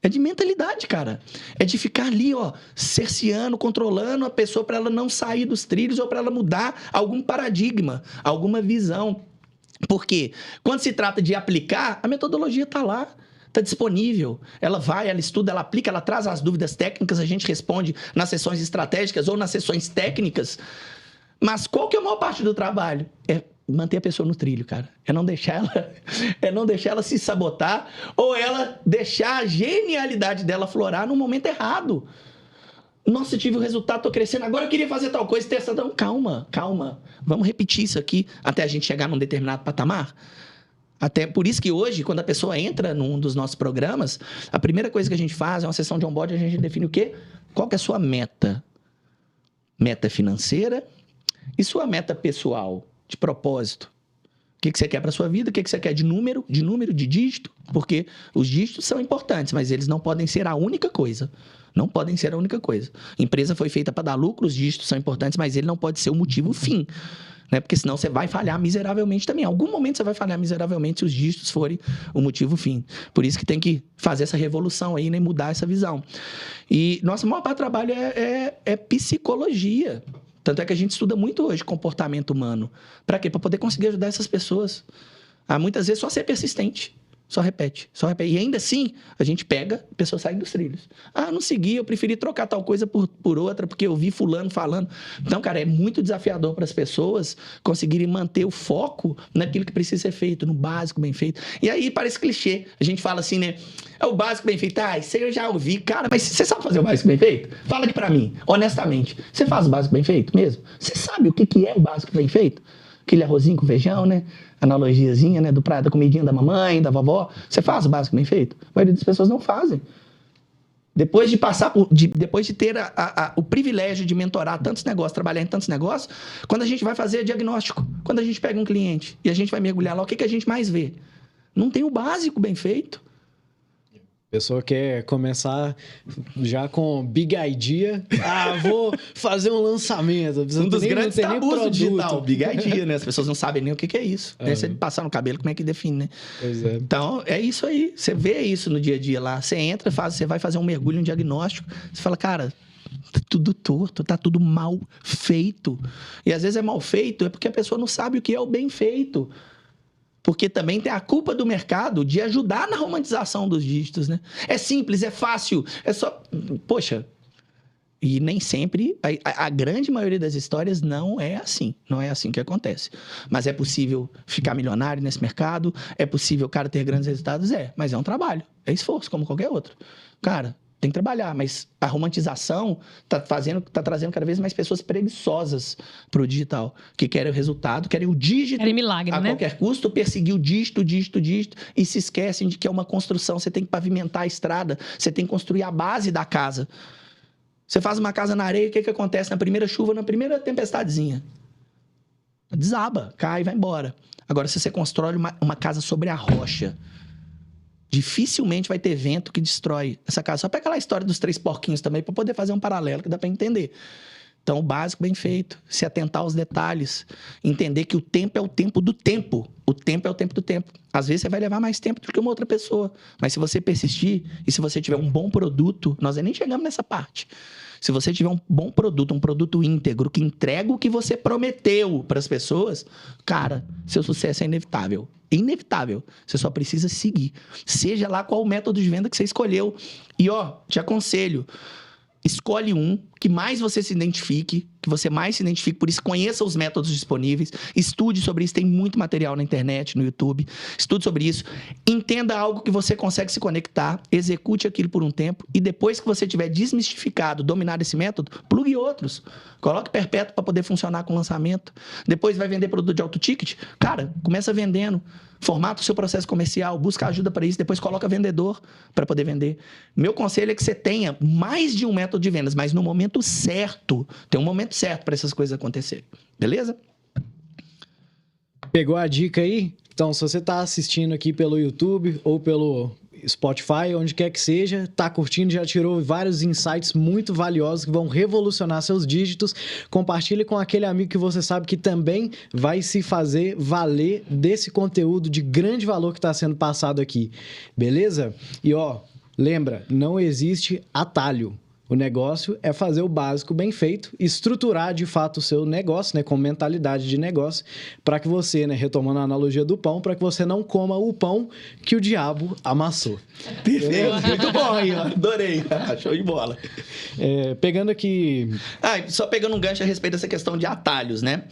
É de mentalidade, cara. É de ficar ali, ó, cerceando, controlando a pessoa para ela não sair dos trilhos ou para ela mudar algum paradigma, alguma visão. Porque quando se trata de aplicar, a metodologia está lá. Está disponível. Ela vai, ela estuda, ela aplica, ela traz as dúvidas técnicas, a gente responde nas sessões estratégicas ou nas sessões técnicas. Mas qual que é a maior parte do trabalho? É manter a pessoa no trilho, cara. É não deixar ela se sabotar ou ela deixar a genialidade dela florar no momento errado. Nossa, eu tive o resultado, tô crescendo, agora eu queria fazer tal coisa, testando. Calma. Vamos repetir isso aqui até a gente chegar num determinado patamar? Até por isso que hoje, quando a pessoa entra num dos nossos programas, a primeira coisa que a gente faz é uma sessão de onboarding, a gente define o quê? Qual que é a sua meta? Meta financeira e sua meta pessoal, de propósito. O que você quer para sua vida? O que você quer de número, de dígito? Porque os dígitos são importantes, mas eles não podem ser a única coisa. Não podem ser a única coisa. A empresa foi feita para dar lucro, os dígitos são importantes, mas ele não pode ser o motivo fim. Né? Porque senão você vai falhar miseravelmente também. Em algum momento você vai falhar miseravelmente se os dígitos forem o motivo fim. Por isso que tem que fazer essa revolução aí, né? E mudar essa visão. E nosso maior trabalho é psicologia. Tanto é que a gente estuda muito hoje comportamento humano. Para quê? Para poder conseguir ajudar essas pessoas. Muitas vezes só ser persistente. Só repete. E ainda assim, a gente pega, a pessoa sai dos trilhos. Não segui, eu preferi trocar tal coisa por outra, porque eu vi fulano falando. Então, cara, é muito desafiador para as pessoas conseguirem manter o foco naquilo que precisa ser feito, no básico bem feito. E aí parece clichê. A gente fala assim, né? É o básico bem feito. Isso aí eu já ouvi. Cara, mas você sabe fazer o básico bem feito? Fala aqui para mim, honestamente. Você faz o básico bem feito mesmo? Você sabe o que é o básico bem feito? Aquele arrozinho com feijão, né? Analogiazinha, né? Da comidinha da mamãe, da vovó. Você faz o básico bem feito? A maioria das pessoas não fazem. Depois de ter o privilégio de mentorar tantos negócios, trabalhar em tantos negócios, quando a gente vai fazer diagnóstico, quando a gente pega um cliente e a gente vai mergulhar lá, o que a gente mais vê? Não tem o básico bem feito. A pessoa quer começar já com big idea. Vou fazer um lançamento. Um dos grandes tabus digital, big idea, né? As pessoas não sabem nem o que é isso. Se ele passar no cabelo, como é que define, né? Pois é. Então, é isso aí. Você vê isso no dia a dia lá. Você entra, você vai fazer um mergulho, um diagnóstico. Você fala, cara, tá tudo torto, tá tudo mal feito. E às vezes é mal feito, é porque a pessoa não sabe o que é o bem feito. Porque também tem a culpa do mercado de ajudar na romantização dos dígitos, né? É simples, é fácil, é só... Poxa, e nem sempre... A grande maioria das histórias não é assim. Não é assim que acontece. Mas é possível ficar milionário nesse mercado? É possível o cara ter grandes resultados? Mas é um trabalho. É esforço, como qualquer outro. Cara, tem que trabalhar, mas a romantização tá trazendo cada vez mais pessoas preguiçosas para o digital, que querem o resultado, querem o dígito milagre, a qualquer custo, perseguir o dígito, e se esquecem de que é uma construção, você tem que pavimentar a estrada, você tem que construir a base da casa. Você faz uma casa na areia, o que acontece na primeira chuva, na primeira tempestadezinha? Desaba, cai e vai embora. Agora, se você constrói uma casa sobre a rocha, dificilmente vai ter vento que destrói essa casa. Só pega aquela história dos 3 porquinhos também, para poder fazer um paralelo que dá para entender. Então, o básico bem feito, se atentar aos detalhes, entender que o tempo é o tempo do tempo. O tempo é o tempo do tempo. Às vezes, você vai levar mais tempo do que uma outra pessoa. Mas se você persistir e se você tiver um bom produto, nós nem chegamos nessa parte. Se você tiver um bom produto, um produto íntegro, que entrega o que você prometeu para as pessoas, cara, seu sucesso é inevitável. Inevitável. Você só precisa seguir. Seja lá qual o método de venda que você escolheu. E, te aconselho, escolhe um que mais você se identifique, que você mais se identifique, por isso conheça os métodos disponíveis, estude sobre isso, tem muito material na internet, no YouTube, estude sobre isso, entenda algo que você consegue se conectar, execute aquilo por um tempo e depois que você tiver desmistificado, dominado esse método, plugue outros, coloque perpétuo para poder funcionar com lançamento, depois vai vender produto de alto ticket, cara, começa vendendo, formata o seu processo comercial, busca ajuda para isso, depois coloca vendedor para poder vender. Meu conselho é que você tenha mais de um método de vendas, mas no momento certo. Tem um momento certo para essas coisas acontecerem. Beleza? Pegou a dica aí? Então, se você está assistindo aqui pelo YouTube ou pelo Spotify, onde quer que seja, tá curtindo, já tirou vários insights muito valiosos que vão revolucionar seus dígitos, compartilhe com aquele amigo que você sabe que também vai se fazer valer desse conteúdo de grande valor que está sendo passado aqui. Beleza? E Lembra, não existe atalho. O negócio é fazer o básico bem feito, estruturar de fato o seu negócio, né, com mentalidade de negócio, para que você, né, retomando a analogia do pão, para que você não coma o pão que o diabo amassou. Perfeito, muito bom aí, ó. Adorei. Show de bola. Pegando aqui... Só pegando um gancho a respeito dessa questão de atalhos, né?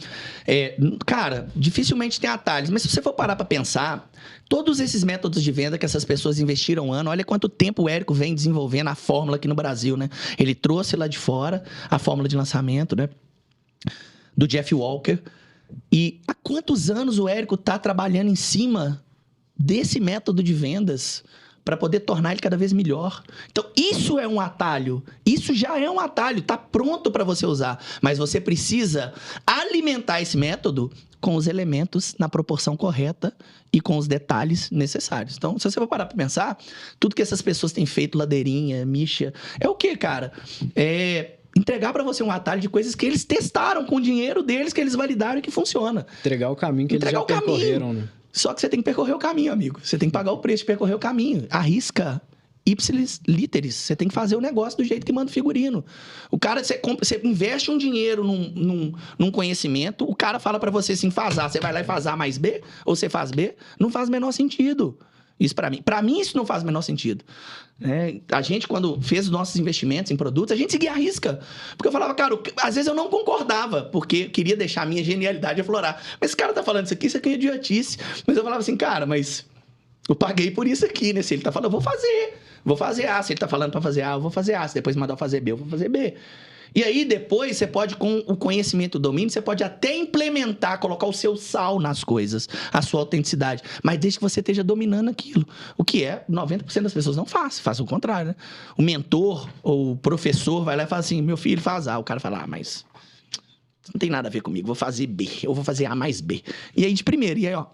Cara, dificilmente tem atalhos, mas se você for parar para pensar, todos esses métodos de venda que essas pessoas investiram um ano, olha quanto tempo o Érico vem desenvolvendo a fórmula aqui no Brasil, né? Ele trouxe lá de fora a fórmula de lançamento, né? Do Jeff Walker. E há quantos anos o Érico está trabalhando em cima desse método de vendas para poder tornar ele cada vez melhor? Então, isso é um atalho. Isso já é um atalho. Está pronto para você usar. Mas você precisa alimentar esse método com os elementos na proporção correta e com os detalhes necessários. Então, se você for parar para pensar, tudo que essas pessoas têm feito, ladeirinha, micha, é o quê, cara? Entregar para você um atalho de coisas que eles testaram com o dinheiro deles, que eles validaram e que funciona. Entregar o caminho que eles já percorreram, né? Só que você tem que percorrer o caminho, amigo. Você tem que pagar o preço de percorrer o caminho. Arrisca ipsilis literis. Você tem que fazer o negócio do jeito que manda o figurino. O cara, você investe um dinheiro num conhecimento, o cara fala pra você assim, faz A. Você vai lá e faz A mais B? Ou você faz B? Não faz o menor sentido. Isso pra mim isso não faz o menor sentido. A gente, quando fez os nossos investimentos em produtos, a gente seguia a risca. Porque eu falava, cara, às vezes eu não concordava, porque queria deixar a minha genialidade aflorar. Mas esse cara tá falando isso aqui é idiotice. Mas eu falava assim, cara, mas eu paguei por isso aqui, né? Se ele tá falando, eu vou fazer A. Se ele tá falando pra fazer A, eu vou fazer A. Se depois mandar eu fazer B, eu vou fazer B. E aí, depois, você pode, com o conhecimento, o domínio, você pode até implementar, colocar o seu sal nas coisas, a sua autenticidade. Mas desde que você esteja dominando aquilo. O que 90% das pessoas não faz o contrário, né? O mentor ou o professor vai lá e fala assim, meu filho faz A. O cara fala, mas não tem nada a ver comigo, vou fazer B. Eu vou fazer A mais B. E aí, de primeiro, e aí, ó...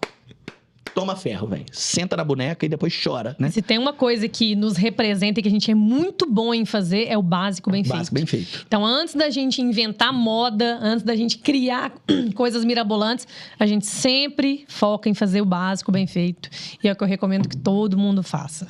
Toma ferro, velho. Senta na boneca e depois chora, né? Se tem uma coisa que nos representa e que a gente é muito bom em fazer, é o básico bem feito. Básico bem feito. Então, antes da gente inventar moda, antes da gente criar coisas mirabolantes, a gente sempre foca em fazer o básico bem feito. E é o que eu recomendo que todo mundo faça.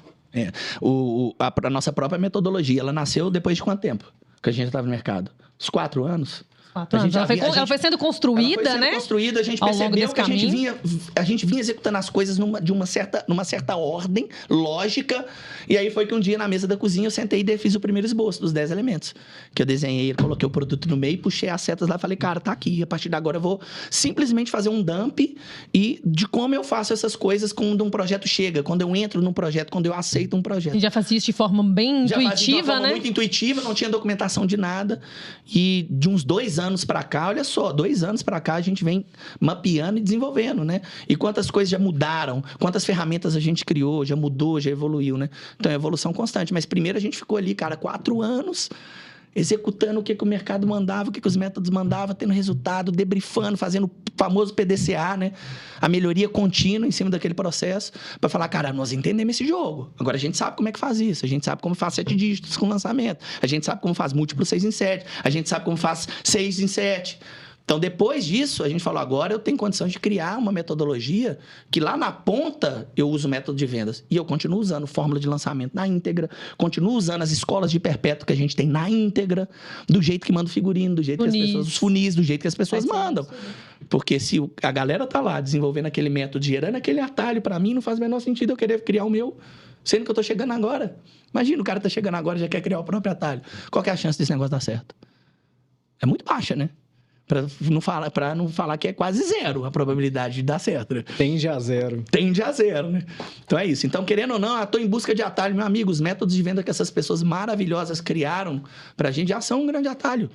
A nossa própria metodologia, ela nasceu depois de quanto tempo que a gente estava no mercado? Uns 4 anos? Ela foi sendo construída, né? A gente percebeu que a gente vinha executando as coisas numa certa ordem, lógica. E aí foi que um dia, na mesa da cozinha, eu sentei e fiz o primeiro esboço dos 10 elementos. Que eu desenhei, coloquei o produto no meio, puxei as setas lá e falei, cara, tá aqui. A partir de agora eu vou simplesmente fazer um dump e de como eu faço essas coisas quando um projeto chega, quando eu entro num projeto, quando eu aceito um projeto. E já fazia isso de forma bem intuitiva, né? De uma forma muito intuitiva, não tinha documentação de nada. E de uns 2 anos pra cá, olha só, 2 anos pra cá a gente vem mapeando e desenvolvendo, né? E quantas coisas já mudaram, quantas ferramentas a gente criou, já mudou, já evoluiu, né? Então é evolução constante. Mas primeiro a gente ficou ali, cara, 4 anos executando o que o mercado mandava, o que os métodos mandavam, tendo resultado, debriefando, fazendo o famoso PDCA, né? A melhoria contínua em cima daquele processo, para falar, cara, nós entendemos esse jogo. Agora a gente sabe como é que faz isso, a gente sabe como faz 7 dígitos com lançamento, a gente sabe como faz múltiplo 6 em 7, a gente sabe como faz 6 em 7. Então, depois disso, a gente falou, agora eu tenho condição de criar uma metodologia que lá na ponta eu uso o método de vendas. E eu continuo usando fórmula de lançamento na íntegra, continuo usando as escolas de perpétuo que a gente tem na íntegra, do jeito que manda o figurino, do jeito que as pessoas... Os funis, do jeito que as pessoas mandam. Porque se a galera tá lá desenvolvendo aquele método, gerando aquele atalho, para mim não faz o menor sentido eu querer criar o meu, sendo que eu tô chegando agora. Imagina, o cara tá chegando agora e já quer criar o próprio atalho. Qual que é a chance desse negócio dar certo? É muito baixa, né? Pra não falar que é quase zero a probabilidade de dar certo, né? Tende a zero. Tende a zero, né? Então é isso. Então, querendo ou não, eu tô em busca de atalho. Meu amigo, os métodos de venda que essas pessoas maravilhosas criaram pra gente já são um grande atalho.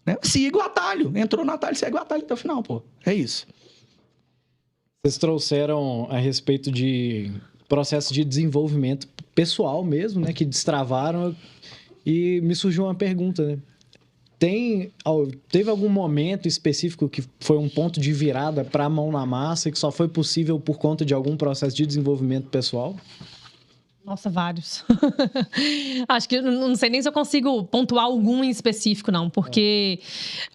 Né? Siga o atalho. Entrou no atalho, segue o atalho até o final, pô. É isso. Vocês trouxeram a respeito de processo de desenvolvimento pessoal mesmo, né? Que destravaram. E me surgiu uma pergunta, né? Teve algum momento específico que foi um ponto de virada para a mão na massa e que só foi possível por conta de algum processo de desenvolvimento pessoal? Nossa, vários. Acho que não sei nem se eu consigo pontuar algum em específico, não. Porque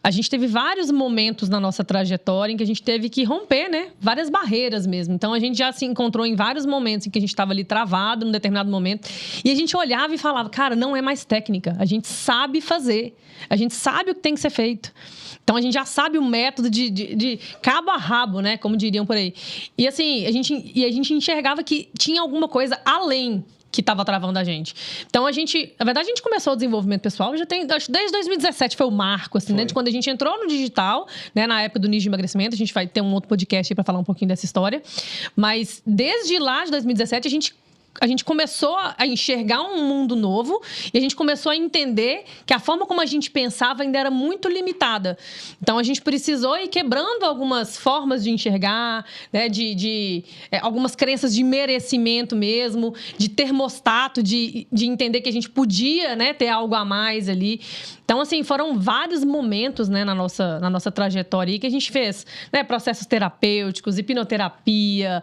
a gente teve vários momentos na nossa trajetória em que a gente teve que romper, né? Várias barreiras mesmo. Então, a gente já se encontrou em vários momentos em que a gente estava ali travado, num determinado momento. E a gente olhava e falava, cara, não é mais técnica. A gente sabe fazer. A gente sabe o que tem que ser feito. Então, a gente já sabe o método de cabo a rabo, né? Como diriam por aí. E assim, a gente enxergava que tinha alguma coisa além que estava travando a gente. Então, na verdade, a gente começou o desenvolvimento pessoal, acho desde 2017 foi o marco, assim, né? De quando a gente entrou no digital, né? Na época do nicho de emagrecimento, a gente vai ter um outro podcast aí para falar um pouquinho dessa história. Mas, desde lá, de 2017, a gente começou a enxergar um mundo novo e a gente começou a entender que a forma como a gente pensava ainda era muito limitada. Então, a gente precisou ir quebrando algumas formas de enxergar, né? Algumas crenças de merecimento mesmo, de termostato, de entender que a gente podia, né, ter algo a mais ali. Então, assim, foram vários momentos, né, na nossa trajetória aí que a gente fez, né, processos terapêuticos, hipnoterapia,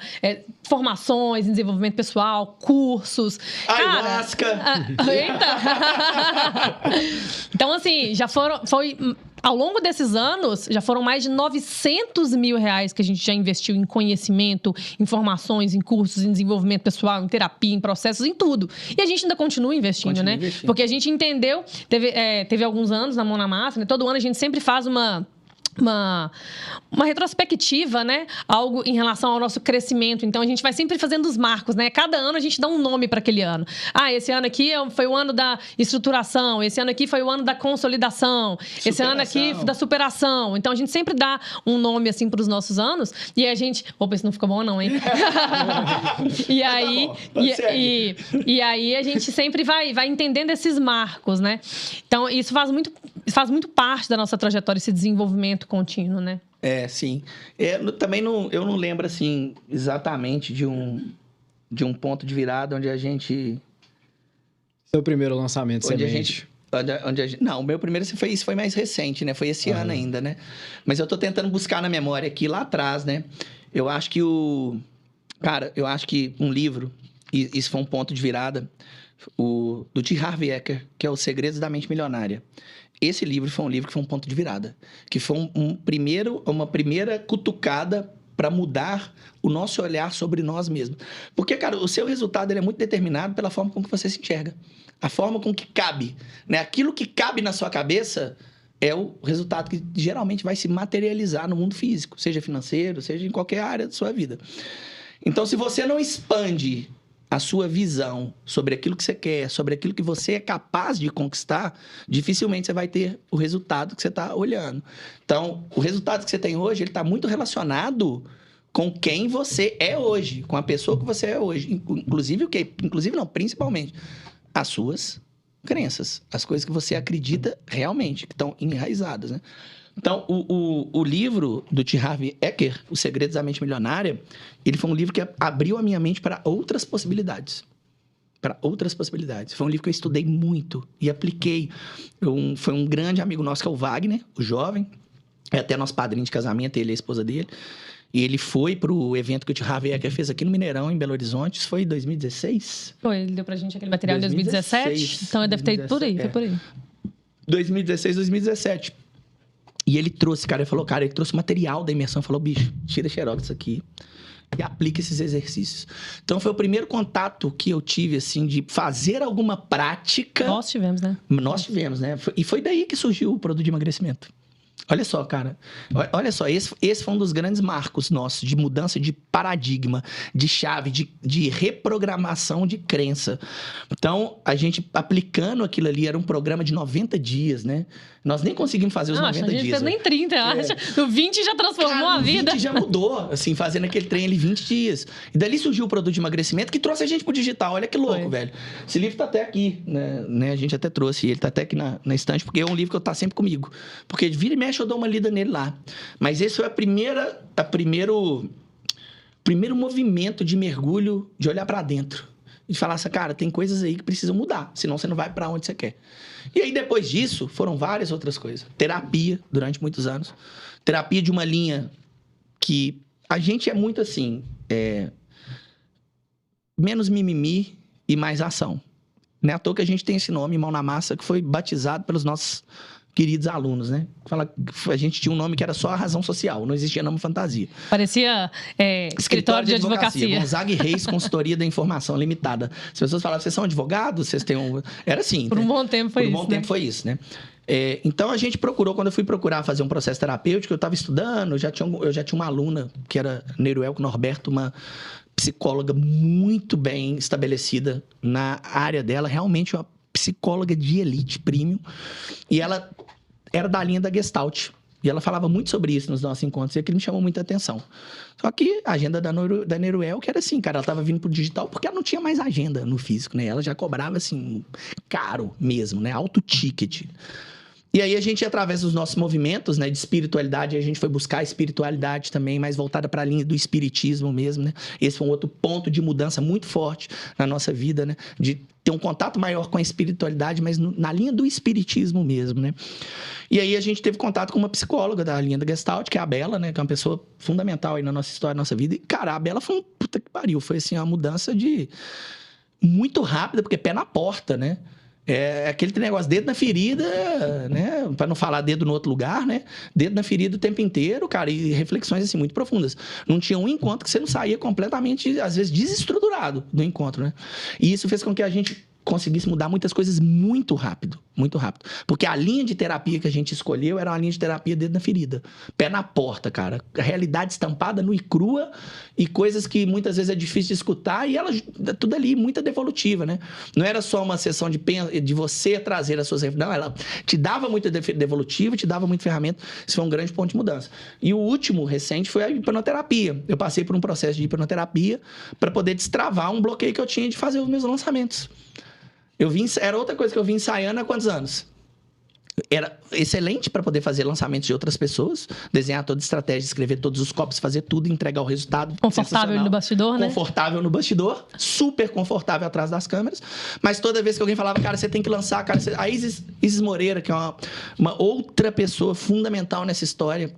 formações em desenvolvimento pessoal, cursos. Ayahuasca! Eita! Então, assim, ao longo desses anos, já foram mais de 900 mil reais que a gente já investiu em conhecimento, em formações, em cursos, em desenvolvimento pessoal, em terapia, em processos, em tudo. E a gente ainda continua investindo, né? Porque a gente entendeu, teve alguns anos na Mão na Massa, né? Todo ano a gente sempre faz uma retrospectiva, né? Algo em relação ao nosso crescimento. Então, a gente vai sempre fazendo os marcos, né? Cada ano a gente dá um nome para aquele ano. Esse ano aqui foi o ano da estruturação. Esse ano aqui foi o ano da consolidação. Esse ano aqui da superação. Então, a gente sempre dá um nome, assim, para os nossos anos. E a gente... Opa, isso não ficou bom não, hein? E aí... E aí, a gente sempre vai entendendo esses marcos, né? Então, isso faz muito parte da nossa trajetória, esse desenvolvimento contínuo, né? Sim. Eu não lembro, assim, exatamente de um ponto de virada onde a gente... Seu primeiro lançamento, semente. Não, o meu primeiro foi mais recente, né? Foi esse ano ainda, né? Mas eu tô tentando buscar na memória aqui, lá atrás, né? Eu acho que um livro, e isso foi um ponto de virada, do T. Harv Eker, que é Os Segredos da Mente Milionária. Esse livro foi um livro que foi um ponto de virada. Que foi uma primeira cutucada para mudar o nosso olhar sobre nós mesmos. Porque, cara, o seu resultado ele é muito determinado pela forma com que você se enxerga. A forma com que cabe, né? Aquilo que cabe na sua cabeça é o resultado que geralmente vai se materializar no mundo físico. Seja financeiro, seja em qualquer área da sua vida. Então, se você não expande a sua visão sobre aquilo que você quer, sobre aquilo que você é capaz de conquistar, dificilmente você vai ter o resultado que você está olhando. Então, o resultado que você tem hoje, ele está muito relacionado com quem você é hoje, com a pessoa que você é hoje. Principalmente, as suas crenças, as coisas que você acredita realmente, que estão enraizadas, né? Então, o livro do T. Harv Eker, Os Segredos da Mente Milionária, ele foi um livro que abriu a minha mente para outras possibilidades. Foi um livro que eu estudei muito e apliquei. Foi um grande amigo nosso, que é o Wagner, o jovem. É até nosso padrinho de casamento, ele é a esposa dele. E ele foi pro evento que o T. Harv Eker fez aqui no Mineirão, em Belo Horizonte. Isso foi em 2016? Foi, ele deu pra gente aquele material em 2017. Então, deve ter ido por aí, foi por aí. 2016, 2017. E ele trouxe, ele trouxe material da imersão. Falou, bicho, tira xerox disso aqui e aplica esses exercícios. Então, foi o primeiro contato que eu tive, assim, de fazer alguma prática. Nós tivemos, né? E foi daí que surgiu o produto de emagrecimento. Olha só, cara. Olha só, esse foi um dos grandes marcos nossos de mudança de paradigma, de chave, de reprogramação de crença. Então, a gente aplicando aquilo ali, era um programa de 90 dias, né? Nós nem conseguimos fazer os 90 dias. A gente fez nem 30, eu acho. O 20 já transformou a vida. O 20 já mudou, assim, fazendo aquele trem ali 20 dias. E dali surgiu o produto de emagrecimento que trouxe a gente pro digital. Olha que louco, velho. Esse livro tá até aqui, né? A gente até trouxe. Ele tá até aqui na estante, porque é um livro que eu tá sempre comigo. Porque vira e mexe, eu dou uma lida nele lá. Mas esse foi primeiro movimento de mergulho, de olhar para dentro. De falar assim, cara, tem coisas aí que precisam mudar, senão você não vai para onde você quer. E aí, depois disso, foram várias outras coisas. Terapia, durante muitos anos. Terapia de uma linha que a gente é muito assim, menos mimimi e mais ação. Não é à toa que a gente tem esse nome, Mão na Massa, que foi batizado pelos nossos queridos alunos, né? A gente tinha um nome que era só a razão social, não existia nome fantasia. Parecia escritório de advocacia. Gonzaga e Reis, Consultoria da Informação Limitada. As pessoas falavam, vocês são advogados? Vocês têm um... Era assim. Por um bom tempo foi isso, Por um bom tempo foi isso, né? Então, a gente procurou, quando eu fui procurar fazer um processo terapêutico, eu estava estudando, eu já tinha uma aluna, que era Neruelco Norberto, uma psicóloga muito bem estabelecida na área dela, realmente uma psicóloga de elite, premium, e ela era da linha da Gestalt. E ela falava muito sobre isso nos nossos encontros, e aquilo me chamou muita atenção. Só que a agenda da Neruel, que era assim, cara, ela estava vindo pro digital porque ela não tinha mais agenda no físico, né? Ela já cobrava, assim, caro mesmo, né? Alto ticket. E aí a gente, através dos nossos movimentos, né, de espiritualidade, a gente foi buscar a espiritualidade também, mais voltada para a linha do espiritismo mesmo, né? Esse foi um outro ponto de mudança muito forte na nossa vida, né? De ter um contato maior com a espiritualidade, mas na linha do espiritismo mesmo, né? E aí a gente teve contato com uma psicóloga da linha da Gestalt, que é a Bela, né? Que é uma pessoa fundamental aí na nossa história, na nossa vida. E, cara, a Bela foi um puta que pariu. Foi, assim, uma mudança muito rápida, porque pé na porta, né? É aquele negócio, dedo na ferida, né? Para não falar dedo no outro lugar, né? Dedo na ferida o tempo inteiro, cara, e reflexões, assim, muito profundas. Não tinha um encontro que você não saía completamente, às vezes, desestruturado do encontro, né? E isso fez com que a gente conseguisse mudar muitas coisas muito rápido, muito rápido. Porque a linha de terapia que a gente escolheu era uma linha de terapia dedo na ferida. Pé na porta, cara. A realidade estampada nua e crua e coisas que muitas vezes é difícil de escutar e ela, tudo ali, muita devolutiva, né? Não era só uma sessão de você trazer as suas... Não, ela te dava muita devolutiva, te dava muita ferramenta. Isso foi um grande ponto de mudança. E o último, recente, foi a hipnoterapia. Eu passei por um processo de hipnoterapia para poder destravar um bloqueio que eu tinha de fazer os meus lançamentos. Era outra coisa que eu vim ensaiando há quantos anos? Era excelente para poder fazer lançamentos de outras pessoas, desenhar toda a estratégia, escrever todos os copies, fazer tudo, entregar o resultado. Confortável no bastidor, né? Confortável no bastidor, super confortável atrás das câmeras. Mas toda vez que alguém falava, cara, você tem que lançar, cara... A Isis Moreira, que é uma outra pessoa fundamental nessa história,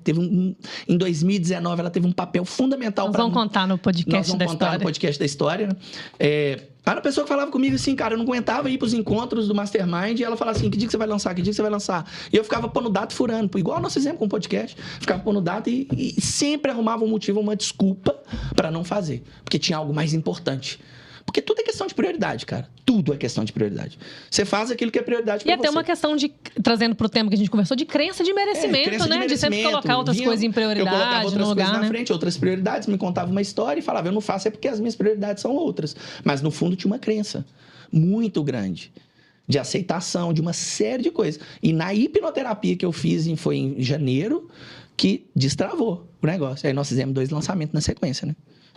em 2019, ela teve um papel fundamental para... Nós vamos contar no podcast da história. Nós vamos contar no podcast da história, né? Era uma pessoa que falava comigo assim, cara, eu não aguentava ir pros encontros do Mastermind e ela falava assim, que dia que você vai lançar? Que dia que você vai lançar? E eu ficava pondo data e furando, igual nós fizemos com o podcast. Ficava pondo data e sempre arrumava um motivo, uma desculpa para não fazer. Porque tinha algo mais importante. Porque tudo é questão de prioridade, cara. Tudo é questão de prioridade. Você faz aquilo que é prioridade pra você. E até uma questão de, trazendo pro tema que a gente conversou, de crença de merecimento, crença né? De sempre colocar outras coisas em prioridade, eu colocava outras no lugar, coisas né? na frente, outras prioridades, me contava uma história e falava, eu não faço é porque as minhas prioridades são outras. Mas no fundo tinha uma crença muito grande de aceitação, de uma série de coisas. E na hipnoterapia que eu fiz, foi em janeiro, que destravou o negócio. Aí nós fizemos 2 lançamentos na sequência, né?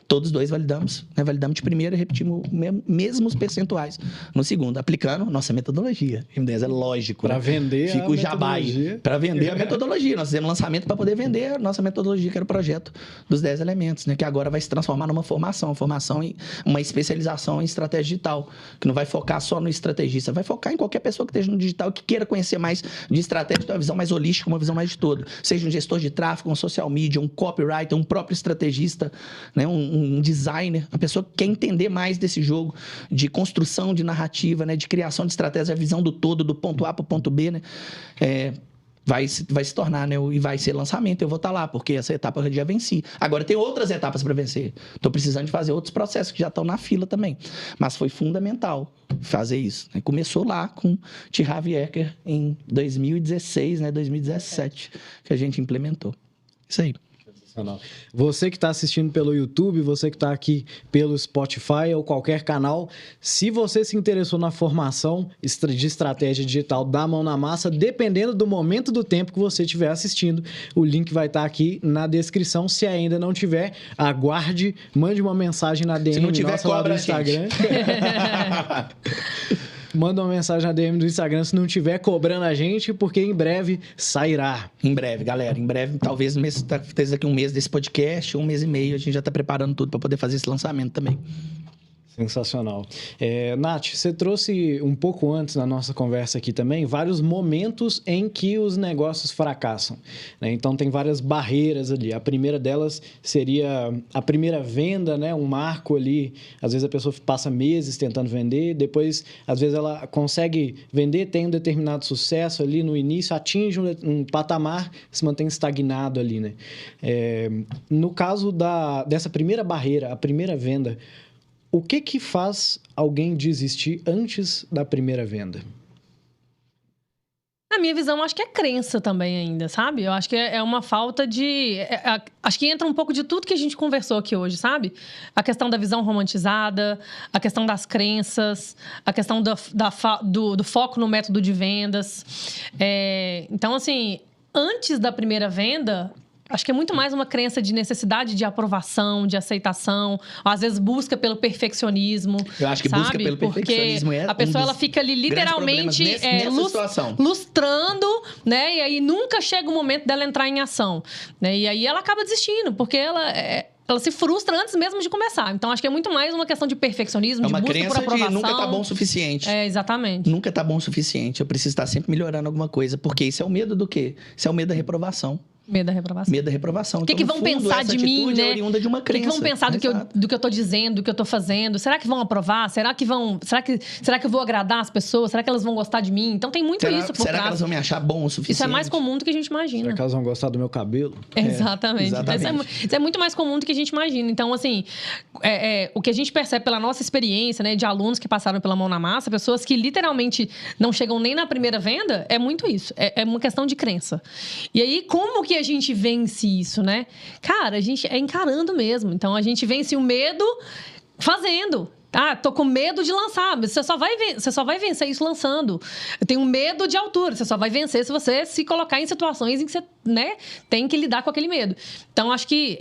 Todos 2 validamos, né? Validamos de primeiro e repetimos mesmos percentuais no segundo, aplicando nossa metodologia. M10 é lógico. Para vender Fica o jabai. Para vender a metodologia. Nós fizemos lançamento para poder vender a nossa metodologia, que era o projeto dos 10 elementos, né? Que agora vai se transformar numa formação em uma especialização em estratégia digital, que não vai focar só no estrategista, vai focar em qualquer pessoa que esteja no digital que queira conhecer mais de estratégia, ter uma visão mais holística, uma visão mais de todo. Seja um gestor de tráfego, um social media, um copywriter, um próprio estrategista, né? Um designer, a pessoa que quer entender mais desse jogo de construção de narrativa, né? De criação de estratégia, a visão do todo, do ponto A para o ponto B, né? Vai se tornar, né? E vai ser lançamento, eu vou estar lá, porque essa etapa eu já venci. Agora tem outras etapas para vencer. Estou precisando de fazer outros processos que já estão na fila também. Mas foi fundamental fazer isso, né? Começou lá com T. Harv Eker em 2016, né? 2017, que a gente implementou. Isso aí. Você que está assistindo pelo YouTube, você que está aqui pelo Spotify ou qualquer canal, se você se interessou na formação de estratégia digital da Mão na Massa, dependendo do momento do tempo que você estiver assistindo, o link vai estar aqui na descrição. Se ainda não tiver, aguarde, mande uma mensagem na DM. Se não tiver, nossa, lá cobra do Instagram. Manda uma mensagem na DM do Instagram se não tiver cobrando a gente, porque em breve sairá. Em breve, galera. Em breve, talvez daqui um mês desse podcast, 1 mês e meio, a gente já está preparando tudo para poder fazer esse lançamento também. Sensacional. Nath, você trouxe um pouco antes na nossa conversa aqui também vários momentos em que os negócios fracassam, né? Então, tem várias barreiras ali. A primeira delas seria a primeira venda, né? Um marco ali. Às vezes a pessoa passa meses tentando vender, depois, às vezes, ela consegue vender, tem um determinado sucesso ali no início, atinge um patamar, se mantém estagnado ali, né? No caso dessa primeira barreira, a primeira venda, o que faz alguém desistir antes da primeira venda? Na minha visão, acho que é crença também ainda, sabe? Eu acho que é uma falta de... acho que entra um pouco de tudo que a gente conversou aqui hoje, sabe? A questão da visão romantizada, a questão das crenças, a questão do foco no método de vendas. Então, assim, antes da primeira venda... Acho que é muito mais uma crença de necessidade de aprovação, de aceitação. Ou, às vezes, busca pelo perfeccionismo. Eu acho que sabe? busca pelo perfeccionismo a pessoa ela fica ali literalmente lustrando, né? E aí nunca chega o momento dela entrar em ação, né? E aí ela acaba desistindo, porque ela se frustra antes mesmo de começar. Então, acho que é muito mais uma questão de perfeccionismo, de busca por aprovação. É uma crença de nunca tá bom o suficiente. Exatamente. Nunca tá bom o suficiente. Eu preciso estar sempre melhorando alguma coisa. Porque isso é o medo do quê? Isso é o medo da reprovação. Medo da reprovação. Medo da reprovação. O que vão pensar de mim, né? É oriunda de uma crença. O que vão pensar do que eu tô dizendo, do que eu tô fazendo? Será que vão aprovar? Será que eu vou agradar as pessoas? Será que elas vão gostar de mim? Então tem muito isso por trás. Será que elas vão me achar bom o suficiente? Isso é mais comum do que a gente imagina. Será que elas vão gostar do meu cabelo? Exatamente. Isso é muito mais comum do que a gente imagina. Então, assim, o que a gente percebe pela nossa experiência, né, de alunos que passaram pela mão na massa, pessoas que literalmente não chegam nem na primeira venda, é muito isso. É uma questão de crença. E aí, como que a gente vence isso, né? Cara, a gente é encarando mesmo. Então, a gente vence o medo fazendo. Tô com medo de lançar. Você só vai vencer isso lançando. Eu tenho medo de altura. Você só vai vencer se você se colocar em situações em que você, né, tem que lidar com aquele medo. Então, acho que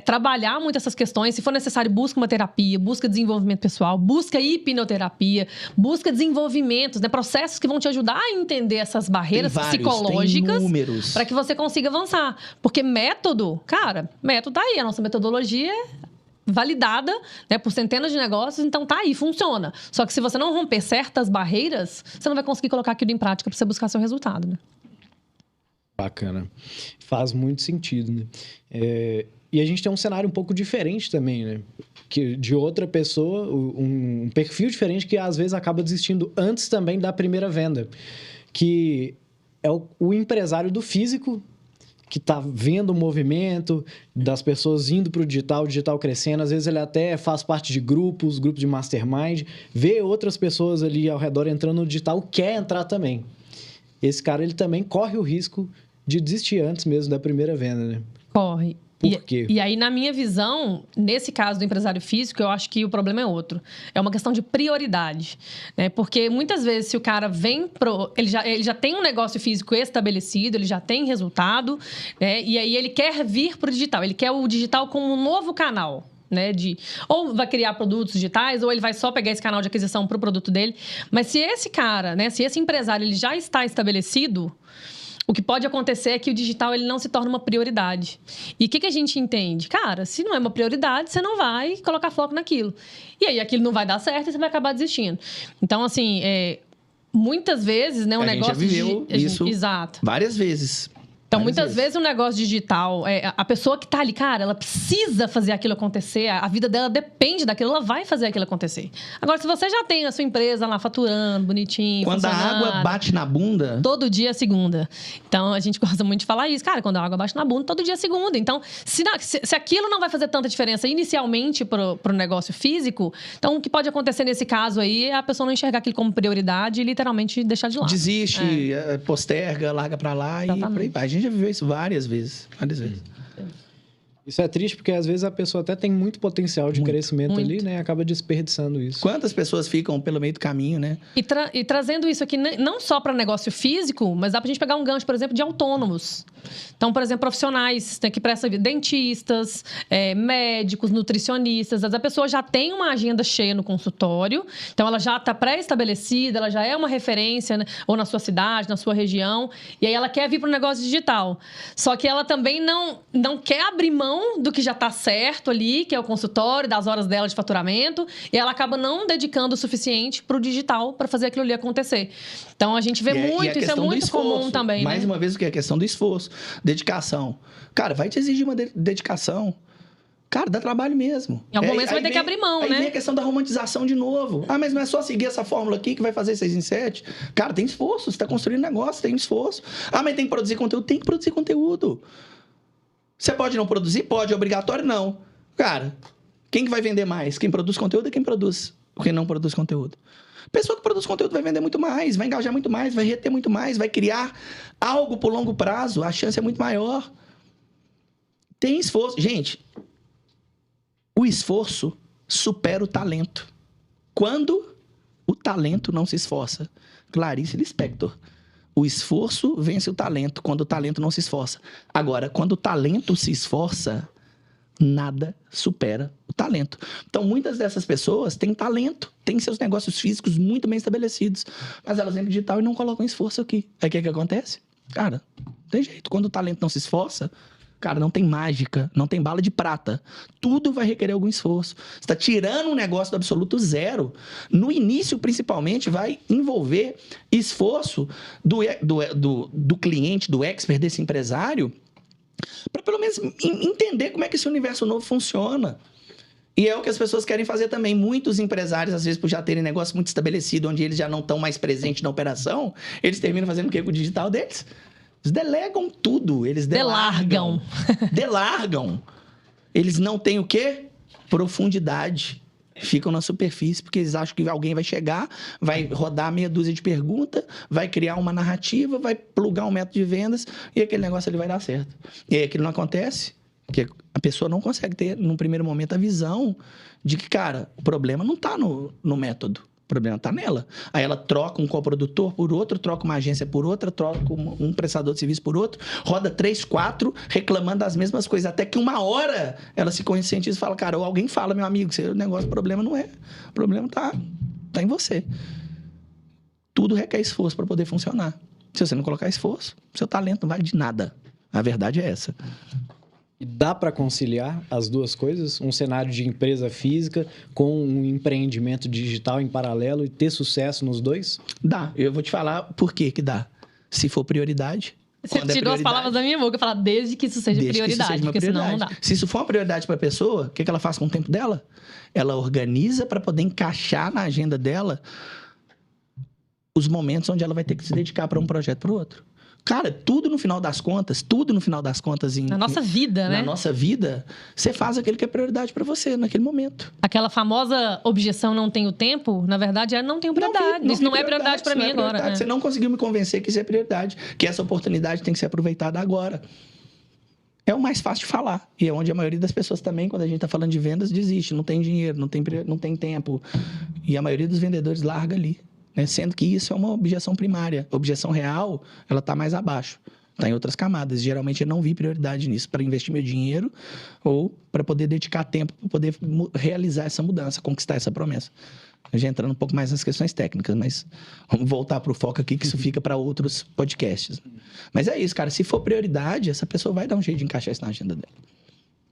trabalhar muito essas questões. Se for necessário, busca uma terapia, busca desenvolvimento pessoal, busca hipnoterapia, busca desenvolvimentos, né? Processos que vão te ajudar a entender essas barreiras psicológicas para que você consiga avançar. Porque método tá aí. A nossa metodologia é validada, né, por centenas de negócios, então tá aí, funciona. Só que se você não romper certas barreiras, você não vai conseguir colocar aquilo em prática para você buscar seu resultado, né? Bacana. Faz muito sentido, né? E a gente tem um cenário um pouco diferente também, né? Que de outra pessoa, um perfil diferente que às vezes acaba desistindo antes também da primeira venda. Que é o empresário do físico, que está vendo o movimento das pessoas indo para o digital crescendo. Às vezes ele até faz parte de grupos de mastermind, vê outras pessoas ali ao redor entrando no digital, quer entrar também. Esse cara, ele também corre o risco de desistir antes mesmo da primeira venda, né? Corre. Por quê? E aí, na minha visão, nesse caso do empresário físico, eu acho que o problema é outro. É uma questão de prioridade, né? Porque muitas vezes, se o cara vem ele já tem um negócio físico estabelecido, ele já tem resultado, né? E aí ele quer vir para o digital. Ele quer o digital como um novo canal, né? Ou vai criar produtos digitais, ou ele vai só pegar esse canal de aquisição para o produto dele. Mas se esse cara, né? Se esse empresário ele já está estabelecido, o que pode acontecer é que o digital ele não se torna uma prioridade. E o que a gente entende? Cara, se não é uma prioridade, você não vai colocar foco naquilo. E aí aquilo não vai dar certo e você vai acabar desistindo. Então, assim, muitas vezes, né, negócio... A gente já viveu isso exato. Várias vezes. Então, muitas vezes o negócio digital, a pessoa que tá ali, cara, ela precisa fazer aquilo acontecer, a vida dela depende daquilo, ela vai fazer aquilo acontecer. Agora, se você já tem a sua empresa lá faturando, bonitinho, quando a água bate na bunda... Todo dia é segunda. Então, a gente gosta muito de falar isso. Cara, quando a água bate na bunda, todo dia é segunda. Então, se aquilo não vai fazer tanta diferença inicialmente pro negócio físico, então o que pode acontecer nesse caso aí é a pessoa não enxergar aquilo como prioridade e literalmente deixar de lado. Desiste, posterga, larga pra lá. Exatamente. E por aí vai. A gente já viveu isso várias vezes. Isso é triste porque às vezes a pessoa até tem muito potencial de crescimento ali, né? Acaba desperdiçando isso. Quantas pessoas ficam pelo meio do caminho, né? E trazendo isso aqui não só para negócio físico, mas dá pra gente pegar um gancho, por exemplo, de autônomos. Então, por exemplo, profissionais que prestam dentistas, médicos, nutricionistas. A pessoa já tem uma agenda cheia no consultório, então ela já está pré-estabelecida, ela já é uma referência, né? Ou na sua cidade, na sua região, e aí ela quer vir para o negócio digital. Só que ela também não quer abrir mão mão do que já está certo ali, que é o consultório, das horas dela de faturamento, e ela acaba não dedicando o suficiente para o digital para fazer aquilo ali acontecer. Então, a gente vê muito, isso é muito comum também, mais uma vez, o que é a questão do esforço, dedicação. Cara, vai te exigir uma dedicação. Cara, dá trabalho mesmo. Em algum momento você vai ter que abrir mão, né? Aí vem a questão da romantização de novo. Ah, mas não é só seguir essa fórmula aqui que vai fazer 6 em 7. Cara, tem esforço. Você está construindo negócio, tem esforço. Ah, mas tem que produzir conteúdo? Tem que produzir conteúdo. Você pode não produzir? Pode. É obrigatório? Não. Cara, quem que vai vender mais? Quem produz conteúdo é quem não produz conteúdo. Pessoa que produz conteúdo vai vender muito mais, vai engajar muito mais, vai reter muito mais, vai criar algo por longo prazo. A chance é muito maior. Tem esforço. Gente... O esforço supera o talento. Quando o talento não se esforça. Clarice Lispector. O esforço vence o talento quando o talento não se esforça. Agora, quando o talento se esforça, nada supera o talento. Então, muitas dessas pessoas têm talento, têm seus negócios físicos muito bem estabelecidos, mas elas vêm pro digital e não colocam esforço aqui. Aí o que acontece? Cara, não tem jeito. Quando o talento não se esforça... Cara, não tem mágica, não tem bala de prata. Tudo vai requerer algum esforço. Você está tirando um negócio do absoluto zero. No início, principalmente, vai envolver esforço do cliente, do expert, desse empresário, para pelo menos entender como é que esse universo novo funciona. E é o que as pessoas querem fazer também. Muitos empresários, às vezes, por já terem negócio muito estabelecido, onde eles já não estão mais presentes na operação, eles terminam fazendo o quê com o digital deles? Eles delegam tudo, eles delargam. Eles não têm o quê? Profundidade. Ficam na superfície, porque eles acham que alguém vai chegar, vai rodar meia dúzia de perguntas, vai criar uma narrativa, vai plugar um método de vendas e aquele negócio ali vai dar certo. E aí aquilo não acontece, porque a pessoa não consegue ter, num primeiro momento, a visão de que, cara, o problema não está no método. O problema está nela. Aí ela troca um coprodutor por outro, troca uma agência por outra, troca um prestador de serviço por outro, roda 3, 4, reclamando das mesmas coisas. Até que uma hora ela se conscientiza e fala, cara, ou alguém fala, meu amigo, o negócio, o problema não é. O problema tá em você. Tudo requer esforço para poder funcionar. Se você não colocar esforço, seu talento não vale de nada. A verdade é essa. E dá para conciliar as duas coisas? Um cenário de empresa física com um empreendimento digital em paralelo e ter sucesso nos dois? Dá. Eu vou te falar por que dá. Se for prioridade... Você tirou as palavras da minha boca e falar desde que isso seja prioridade, porque senão não dá. Se isso for uma prioridade para a pessoa, o que ela faz com o tempo dela? Ela organiza para poder encaixar na agenda dela os momentos onde ela vai ter que se dedicar para um projeto para o outro. Cara, tudo no final das contas, na nossa vida, né? Na nossa vida, você faz aquilo que é prioridade para você naquele momento. Aquela famosa objeção não tenho tempo, na verdade, não tenho prioridade. Isso não é prioridade para mim agora. Né? Você não conseguiu me convencer que isso é prioridade, que essa oportunidade tem que ser aproveitada agora. É o mais fácil de falar. E é onde a maioria das pessoas também, quando a gente está falando de vendas, desiste. Não tem dinheiro, não tem tempo. E a maioria dos vendedores larga ali. Né? Sendo que isso é uma objeção primária. A objeção real, ela está mais abaixo. Está em outras camadas. Geralmente, eu não vi prioridade nisso para investir meu dinheiro ou para poder dedicar tempo para poder realizar essa mudança, conquistar essa promessa. Já entrando um pouco mais nas questões técnicas, mas vamos voltar para o foco aqui, que isso fica para outros podcasts. Mas é isso, cara. Se for prioridade, essa pessoa vai dar um jeito de encaixar isso na agenda dela.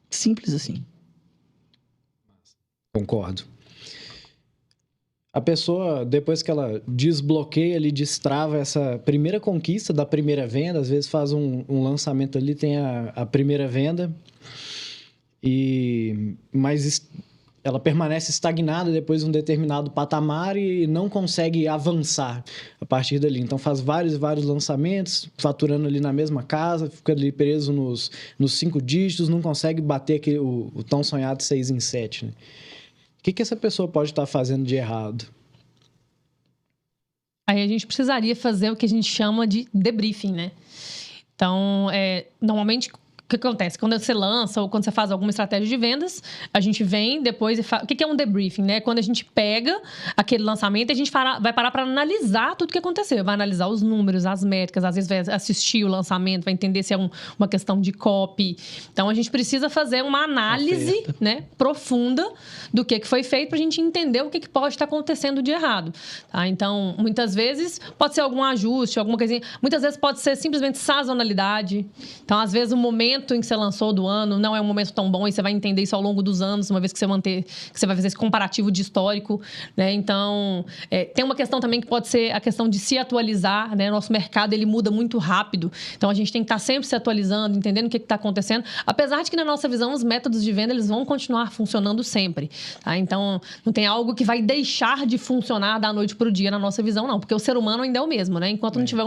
Simples assim. Concordo. A pessoa, depois que ela desbloqueia ali, destrava essa primeira conquista da primeira venda, às vezes faz um lançamento ali, tem a primeira venda, mas ela permanece estagnada depois de um determinado patamar e não consegue avançar a partir dali. Então faz vários lançamentos, faturando ali na mesma casa, fica ali preso nos 5 dígitos, não consegue bater o tão sonhado 6 em 7, né? O que essa pessoa pode estar fazendo de errado? Aí a gente precisaria fazer o que a gente chama de debriefing, né? Então, normalmente, o que acontece? Quando você lança ou quando você faz alguma estratégia de vendas, a gente vem depois e fala... O que é um debriefing, né? Quando a gente pega aquele lançamento e a gente vai parar para analisar tudo o que aconteceu. Vai analisar os números, as métricas, às vezes vai assistir o lançamento, vai entender se é uma questão de copy. Então, a gente precisa fazer uma análise, né, profunda do que foi feito para a gente entender o que pode estar acontecendo de errado. Tá? Então, muitas vezes pode ser algum ajuste, alguma coisinha. Muitas vezes pode ser simplesmente sazonalidade. Então, às vezes, o momento momento em que você lançou do ano não é um momento tão bom e você vai entender isso ao longo dos anos, uma vez que você vai fazer esse comparativo de histórico, né? Então, tem uma questão também que pode ser a questão de se atualizar, né? Nosso mercado, ele muda muito rápido, então a gente tem que estar sempre se atualizando, entendendo o que está acontecendo, apesar de que, na nossa visão, os métodos de venda, eles vão continuar funcionando sempre, tá? Então, não tem algo que vai deixar de funcionar da noite para o dia, na nossa visão, não, porque o ser humano ainda é o mesmo, né? Enquanto não tiver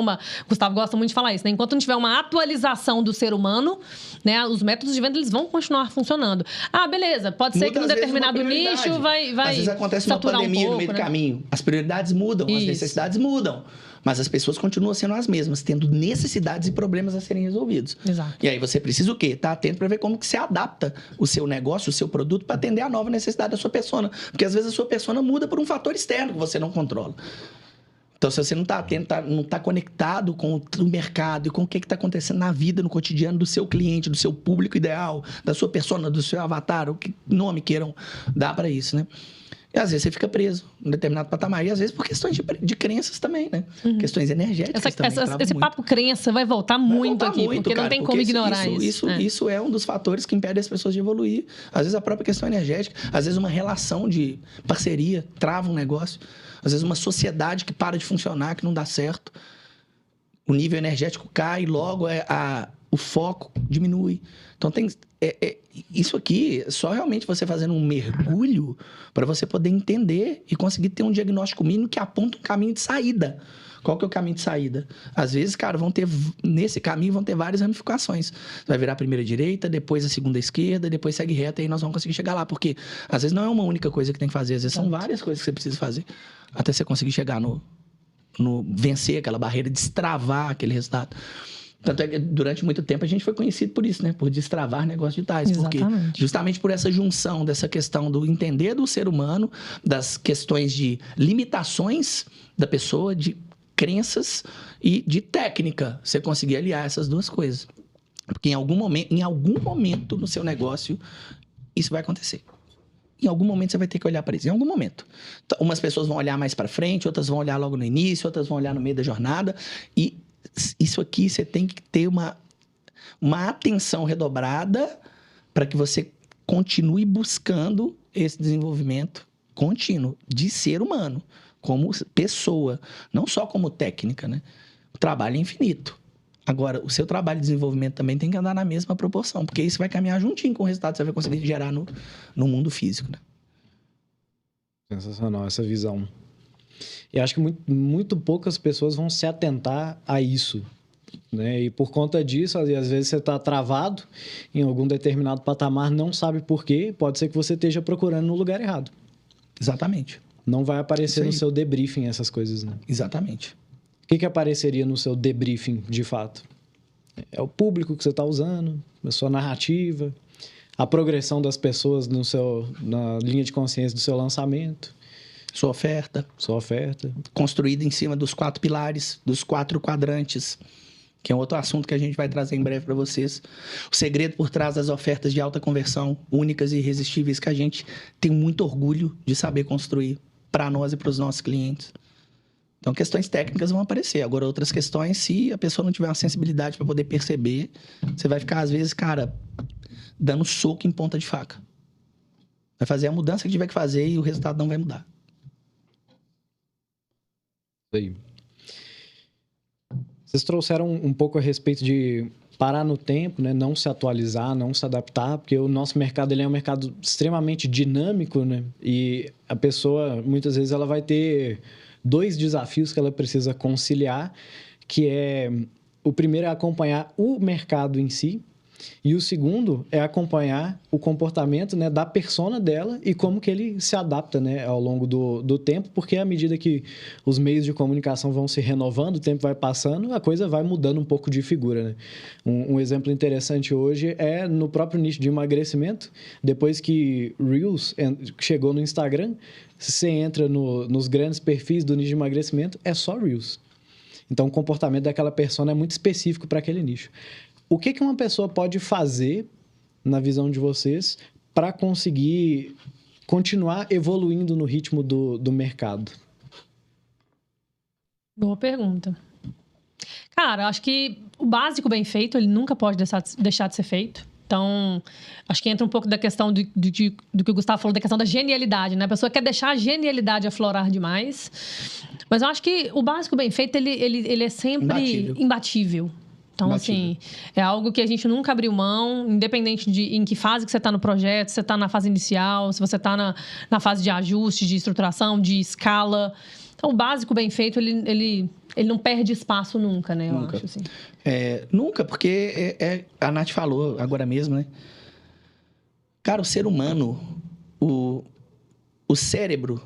Gustavo gosta muito de falar isso, né? Enquanto não tiver uma atualização do ser humano, né? Os métodos de venda, eles vão continuar funcionando. Ah, beleza, pode ser que num determinado nicho vai às vezes acontece uma pandemia no meio do caminho. As prioridades mudam, as necessidades mudam. Mas as pessoas continuam sendo as mesmas, tendo necessidades e problemas a serem resolvidos. Exato. E aí você precisa o quê? Estar atento para ver como que você adapta o seu negócio, o seu produto, para atender a nova necessidade da sua persona. Porque às vezes a sua persona muda por um fator externo que você não controla. Então, se você não está atento, não está conectado com o mercado e com o que está acontecendo na vida, no cotidiano do seu cliente, do seu público ideal, da sua persona, do seu avatar, o que nome queiram dar para isso, né? E às vezes você fica preso em um determinado patamar. E às vezes por questões de crenças também, né? Questões energéticas também. Esse papo crença vai voltar muito aqui, porque não tem como ignorar isso. Isso é um dos fatores que impede as pessoas de evoluir. Às vezes a própria questão energética, às vezes uma relação de parceria trava um negócio. Às vezes uma sociedade que para de funcionar, que não dá certo. O nível energético cai, logo o foco diminui. Então, isso aqui, só realmente você fazendo um mergulho para você poder entender e conseguir ter um diagnóstico mínimo que aponta um caminho de saída. Qual que é o caminho de saída? Às vezes, cara, nesse caminho vão ter várias ramificações. Você vai virar a primeira direita, depois a segunda esquerda, depois segue reta e aí nós vamos conseguir chegar lá. Porque às vezes não é uma única coisa que tem que fazer, às vezes são várias coisas que você precisa fazer até você conseguir chegar no vencer aquela barreira, destravar aquele resultado. Tanto é que durante muito tempo a gente foi conhecido por isso, né? Por destravar negócios digitais. Exatamente. Porque justamente por essa junção dessa questão do entender do ser humano, das questões de limitações da pessoa, de crenças e de técnica. Você conseguir aliar essas duas coisas. Porque em algum momento no seu negócio, isso vai acontecer. Em algum momento você vai ter que olhar para isso. Em algum momento. Então, umas pessoas vão olhar mais para frente, outras vão olhar logo no início, outras vão olhar no meio da jornada. E isso aqui você tem que ter uma atenção redobrada para que você continue buscando esse desenvolvimento contínuo de ser humano, como pessoa, não só como técnica, né? O trabalho é infinito. Agora, o seu trabalho de desenvolvimento também tem que andar na mesma proporção, porque isso vai caminhar juntinho com o resultado que você vai conseguir gerar no mundo físico, né? Sensacional essa visão. E acho que muito poucas pessoas vão se atentar a isso, né? E por conta disso, às vezes você está travado em algum determinado patamar, não sabe por quê, pode ser que você esteja procurando no lugar errado. Exatamente. Não vai aparecer no seu debriefing essas coisas, né? Exatamente. O que apareceria no seu debriefing, de fato? É o público que você está usando, a sua narrativa, a progressão das pessoas na linha de consciência do seu lançamento. Sua oferta. Construída em cima dos 4 pilares, dos 4 quadrantes, que é um outro assunto que a gente vai trazer em breve para vocês. O segredo por trás das ofertas de alta conversão, únicas e irresistíveis, que a gente tem muito orgulho de saber construir para nós e para os nossos clientes. Então, questões técnicas vão aparecer. Agora, outras questões, se a pessoa não tiver uma sensibilidade para poder perceber, você vai ficar, às vezes, cara, dando soco em ponta de faca. Vai fazer a mudança que tiver que fazer e o resultado não vai mudar. Aí. Vocês trouxeram um pouco a respeito de parar no tempo, né? Não se atualizar, não se adaptar, porque o nosso mercado ele é um mercado extremamente dinâmico, né? E a pessoa, muitas vezes, ela vai ter 2 desafios que ela precisa conciliar, que é o primeiro é acompanhar o mercado em si, e o segundo é acompanhar o comportamento, né, da persona dela e como que ele se adapta, né, ao longo do tempo, porque à medida que os meios de comunicação vão se renovando, o tempo vai passando, a coisa vai mudando um pouco de figura, né? Um exemplo interessante hoje é no próprio nicho de emagrecimento. Depois que Reels chegou no Instagram, se você entra nos grandes perfis do nicho de emagrecimento, é só Reels. Então, o comportamento daquela persona é muito específico para aquele nicho. O que uma pessoa pode fazer, na visão de vocês, para conseguir continuar evoluindo no ritmo do mercado? Boa pergunta. Cara, acho que o básico bem feito, ele nunca pode deixar de ser feito. Então, acho que entra um pouco da questão do que o Gustavo falou, da questão da genialidade, né? A pessoa quer deixar a genialidade aflorar demais. Mas eu acho que o básico bem feito, ele é sempre imbatível. Então, assim, é algo que a gente nunca abriu mão, independente de em que fase que você está no projeto, se você está na fase inicial, se você está na fase de ajuste, de estruturação, de escala. Então, o básico bem feito, ele não perde espaço nunca, né? Nunca. Eu acho, assim. Nunca, porque a Nath falou agora mesmo, né? Cara, o ser humano, o cérebro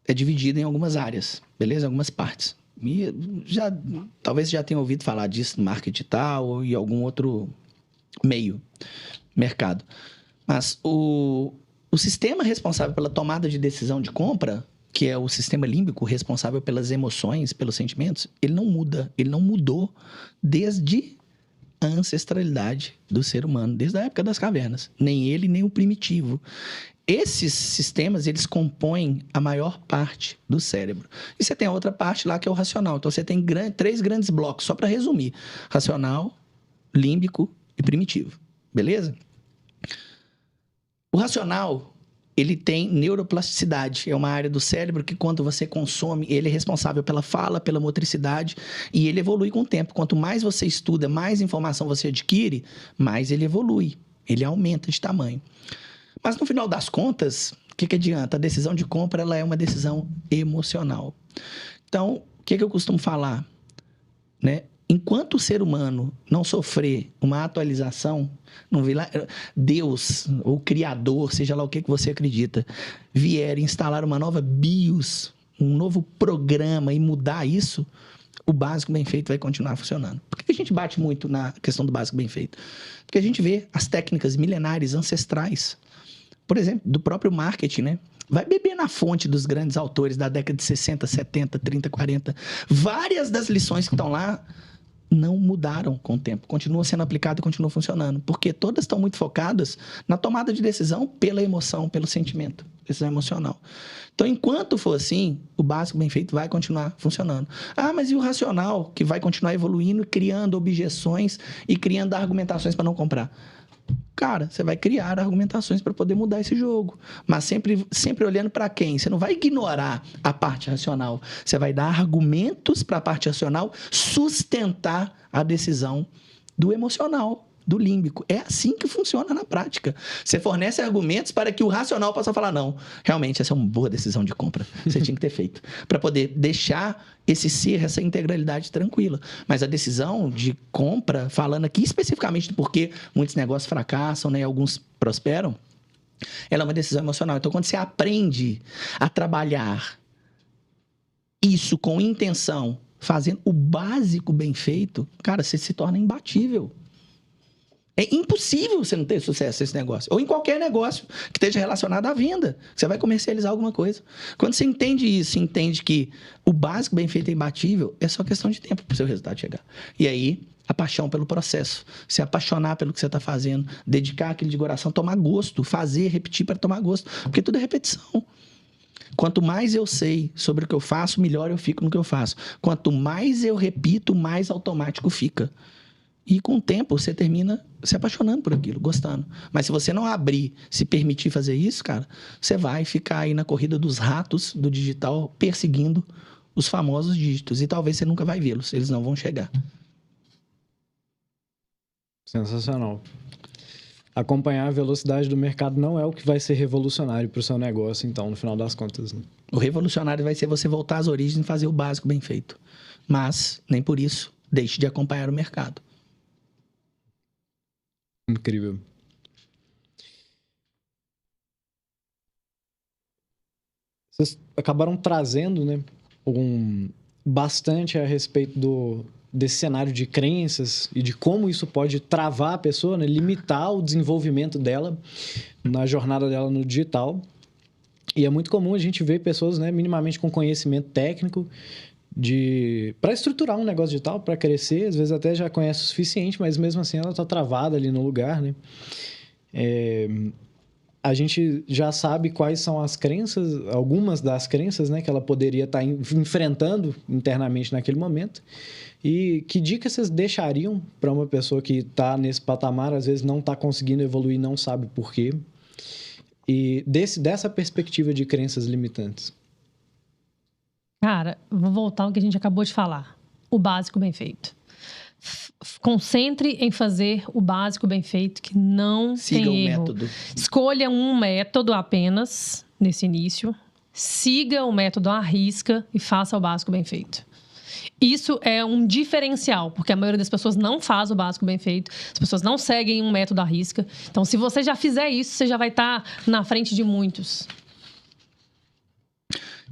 é dividido em algumas áreas, beleza? Algumas partes. E talvez já tenha ouvido falar disso no marketing digital ou em algum outro mercado. Mas o sistema responsável pela tomada de decisão de compra, que é o sistema límbico responsável pelas emoções, pelos sentimentos, ele não muda. Ele não mudou desde a ancestralidade do ser humano, desde a época das cavernas. Nem ele, nem o primitivo. Esses sistemas, eles compõem a maior parte do cérebro. E você tem a outra parte lá, que é o racional. Então, você tem 3 grandes blocos, só para resumir. Racional, límbico e primitivo. Beleza? O racional, ele tem neuroplasticidade. É uma área do cérebro que, quando você consome, ele é responsável pela fala, pela motricidade, e ele evolui com o tempo. Quanto mais você estuda, mais informação você adquire, mais ele evolui. Ele aumenta de tamanho. Mas, no final das contas, o que adianta? A decisão de compra, ela é uma decisão emocional. Então, o que eu costumo falar? Né? Enquanto o ser humano não sofrer uma atualização, não vir lá, Deus, ou Criador, seja lá o que você acredita, vier instalar uma nova BIOS, um novo programa e mudar isso, o básico bem feito vai continuar funcionando. Por que a gente bate muito na questão do básico bem feito? Porque a gente vê as técnicas milenares, ancestrais, por exemplo, do próprio marketing, né? Vai beber na fonte dos grandes autores da década de 60, 70, 30, 40. Várias das lições que estão lá não mudaram com o tempo. Continuam sendo aplicadas e continuam funcionando. Porque todas estão muito focadas na tomada de decisão pela emoção, pelo sentimento. Decisão emocional. Então, enquanto for assim, o básico bem feito vai continuar funcionando. Ah, mas e o racional, que vai continuar evoluindo, criando objeções e criando argumentações para não comprar? Cara, você vai criar argumentações para poder mudar esse jogo. Mas sempre olhando para quem? Você não vai ignorar a parte racional. Você vai dar argumentos para a parte racional sustentar a decisão do emocional, do límbico. É assim que funciona na prática. Você fornece argumentos para que o racional possa falar, não, realmente essa é uma boa decisão de compra. Você tinha que ter feito. Para poder deixar esse ser, essa integralidade tranquila. Mas a decisão de compra, falando aqui especificamente do porquê muitos negócios fracassam, né, alguns prosperam, ela é uma decisão emocional. Então, quando você aprende a trabalhar isso com intenção, fazendo o básico bem feito, cara, você se torna imbatível. É impossível você não ter sucesso nesse negócio. Ou em qualquer negócio que esteja relacionado à venda. Você vai comercializar alguma coisa. Quando você entende isso, entende que o básico bem feito é imbatível, é só questão de tempo para o seu resultado chegar. E aí, a paixão pelo processo. Se apaixonar pelo que você está fazendo. Dedicar aquilo de coração. Tomar gosto. Fazer, repetir para tomar gosto. Porque tudo é repetição. Quanto mais eu sei sobre o que eu faço, melhor eu fico no que eu faço. Quanto mais eu repito, mais automático fica. E com o tempo, você termina se apaixonando por aquilo, gostando. Mas se você não abrir, se permitir fazer isso, cara, você vai ficar aí na corrida dos ratos do digital, perseguindo os famosos dígitos. E talvez você nunca vai vê-los, eles não vão chegar. Sensacional. Acompanhar a velocidade do mercado não é o que vai ser revolucionário para o seu negócio, então, no final das contas. Né? O revolucionário vai ser você voltar às origens e fazer o básico bem feito. Mas, nem por isso, deixe de acompanhar o mercado. Incrível. Vocês acabaram trazendo, né, bastante a respeito desse cenário de crenças e de como isso pode travar a pessoa, né, limitar o desenvolvimento dela na jornada dela no digital. E é muito comum a gente ver pessoas, né, minimamente com conhecimento técnico para estruturar um negócio digital, para crescer, às vezes até já conhece o suficiente, mas mesmo assim ela está travada ali no lugar, né? a gente já sabe quais são as crenças, algumas das crenças, né, que ela poderia estar enfrentando internamente naquele momento. E que dicas vocês deixariam para uma pessoa que está nesse patamar, às vezes não está conseguindo evoluir, não sabe por quê? E dessa perspectiva de crenças limitantes. Cara, vou voltar ao que a gente acabou de falar. O básico bem feito. Concentre em fazer o básico bem feito, que não siga tem erro. Método. Escolha um método apenas nesse início. Siga o método à risca e faça o básico bem feito. Isso é um diferencial, porque a maioria das pessoas não faz o básico bem feito, as pessoas não seguem um método à risca. Então, se você já fizer isso, você já vai estar na frente de muitos.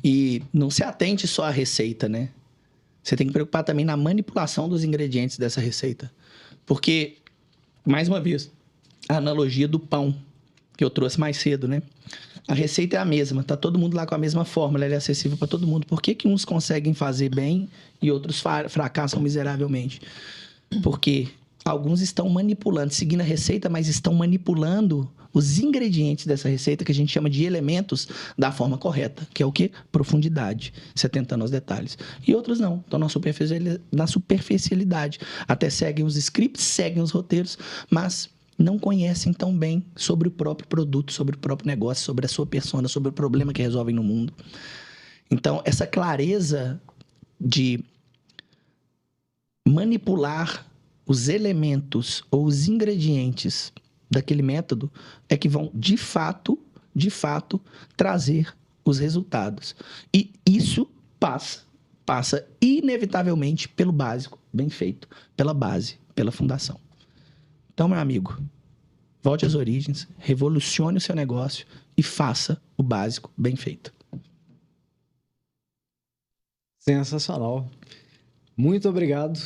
E não se atente só à receita, né? Você tem que preocupar também na manipulação dos ingredientes dessa receita. Porque, mais uma vez, a analogia do pão que eu trouxe mais cedo, né? A receita é a mesma, tá todo mundo lá com a mesma fórmula, ela é acessível para todo mundo. Por que que uns conseguem fazer bem e outros fracassam miseravelmente? Porque alguns estão manipulando, seguindo a receita, mas estão manipulando os ingredientes dessa receita, que a gente chama de elementos, da forma correta, que é o quê? Profundidade, se atentando aos detalhes. E outros não, estão na superficialidade. Até seguem os scripts, seguem os roteiros, mas não conhecem tão bem sobre o próprio produto, sobre o próprio negócio, sobre a sua persona, sobre o problema que resolvem no mundo. Então, essa clareza de manipular os elementos ou os ingredientes daquele método é que vão, de fato, trazer os resultados. E isso passa inevitavelmente pelo básico, bem feito, pela base, pela fundação. Então, meu amigo, volte às origens, revolucione o seu negócio e faça o básico bem feito. Sensacional. Muito obrigado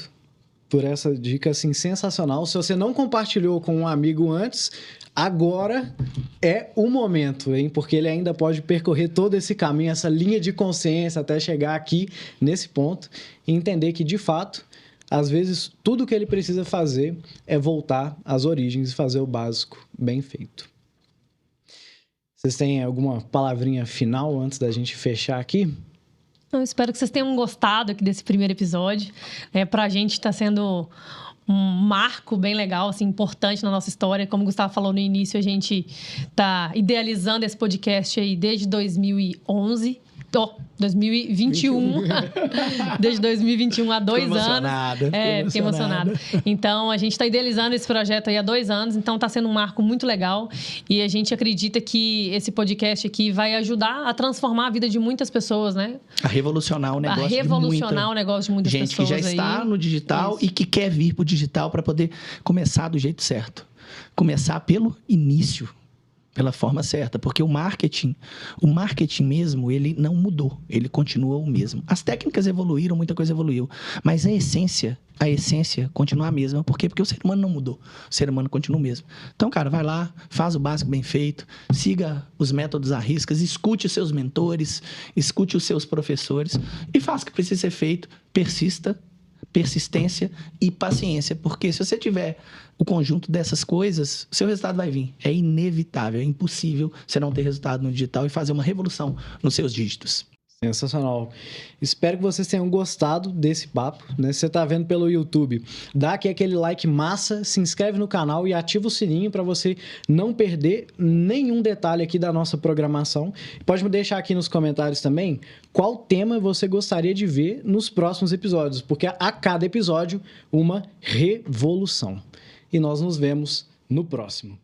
por essa dica assim, sensacional. Se você não compartilhou com um amigo antes, agora é o momento, hein? Porque ele ainda pode percorrer todo esse caminho, essa linha de consciência até chegar aqui nesse ponto e entender que, de fato, às vezes, tudo que ele precisa fazer é voltar às origens e fazer o básico bem feito. Vocês têm alguma palavrinha final antes da gente fechar aqui? Eu espero que vocês tenham gostado aqui desse primeiro episódio. Pra gente está sendo um marco bem legal, assim, importante na nossa história. Como o Gustavo falou no início, a gente está idealizando esse podcast aí desde 2011. 2021. Desde 2021, há 2 anos. Fiquei emocionada. Então, a gente está idealizando esse projeto aí há 2 anos. Então, está sendo um marco muito legal. E a gente acredita que esse podcast aqui vai ajudar a transformar a vida de muitas pessoas, né? A revolucionar o negócio de muitas gente pessoas. Gente que já está no digital e que quer vir para o digital para poder começar do jeito certo. Começar pelo início. Pela forma certa, porque o marketing mesmo, ele não mudou, ele continua o mesmo. As técnicas evoluíram, muita coisa evoluiu, mas a essência continua a mesma. Por quê? Porque o ser humano não mudou, o ser humano continua o mesmo. Então, cara, vai lá, faz o básico bem feito, siga os métodos à risca, escute os seus mentores, escute os seus professores e faça o que precisa ser feito, persistência e paciência, porque se você tiver o conjunto dessas coisas, seu resultado vai vir. É inevitável, é impossível você não ter resultado no digital e fazer uma revolução nos seus dígitos. Sensacional. Espero que vocês tenham gostado desse papo, né? Se você está vendo pelo YouTube, dá aqui aquele like massa, se inscreve no canal e ativa o sininho para você não perder nenhum detalhe aqui da nossa programação. Pode me deixar aqui nos comentários também qual tema você gostaria de ver nos próximos episódios, porque a cada episódio uma revolução. E nós nos vemos no próximo.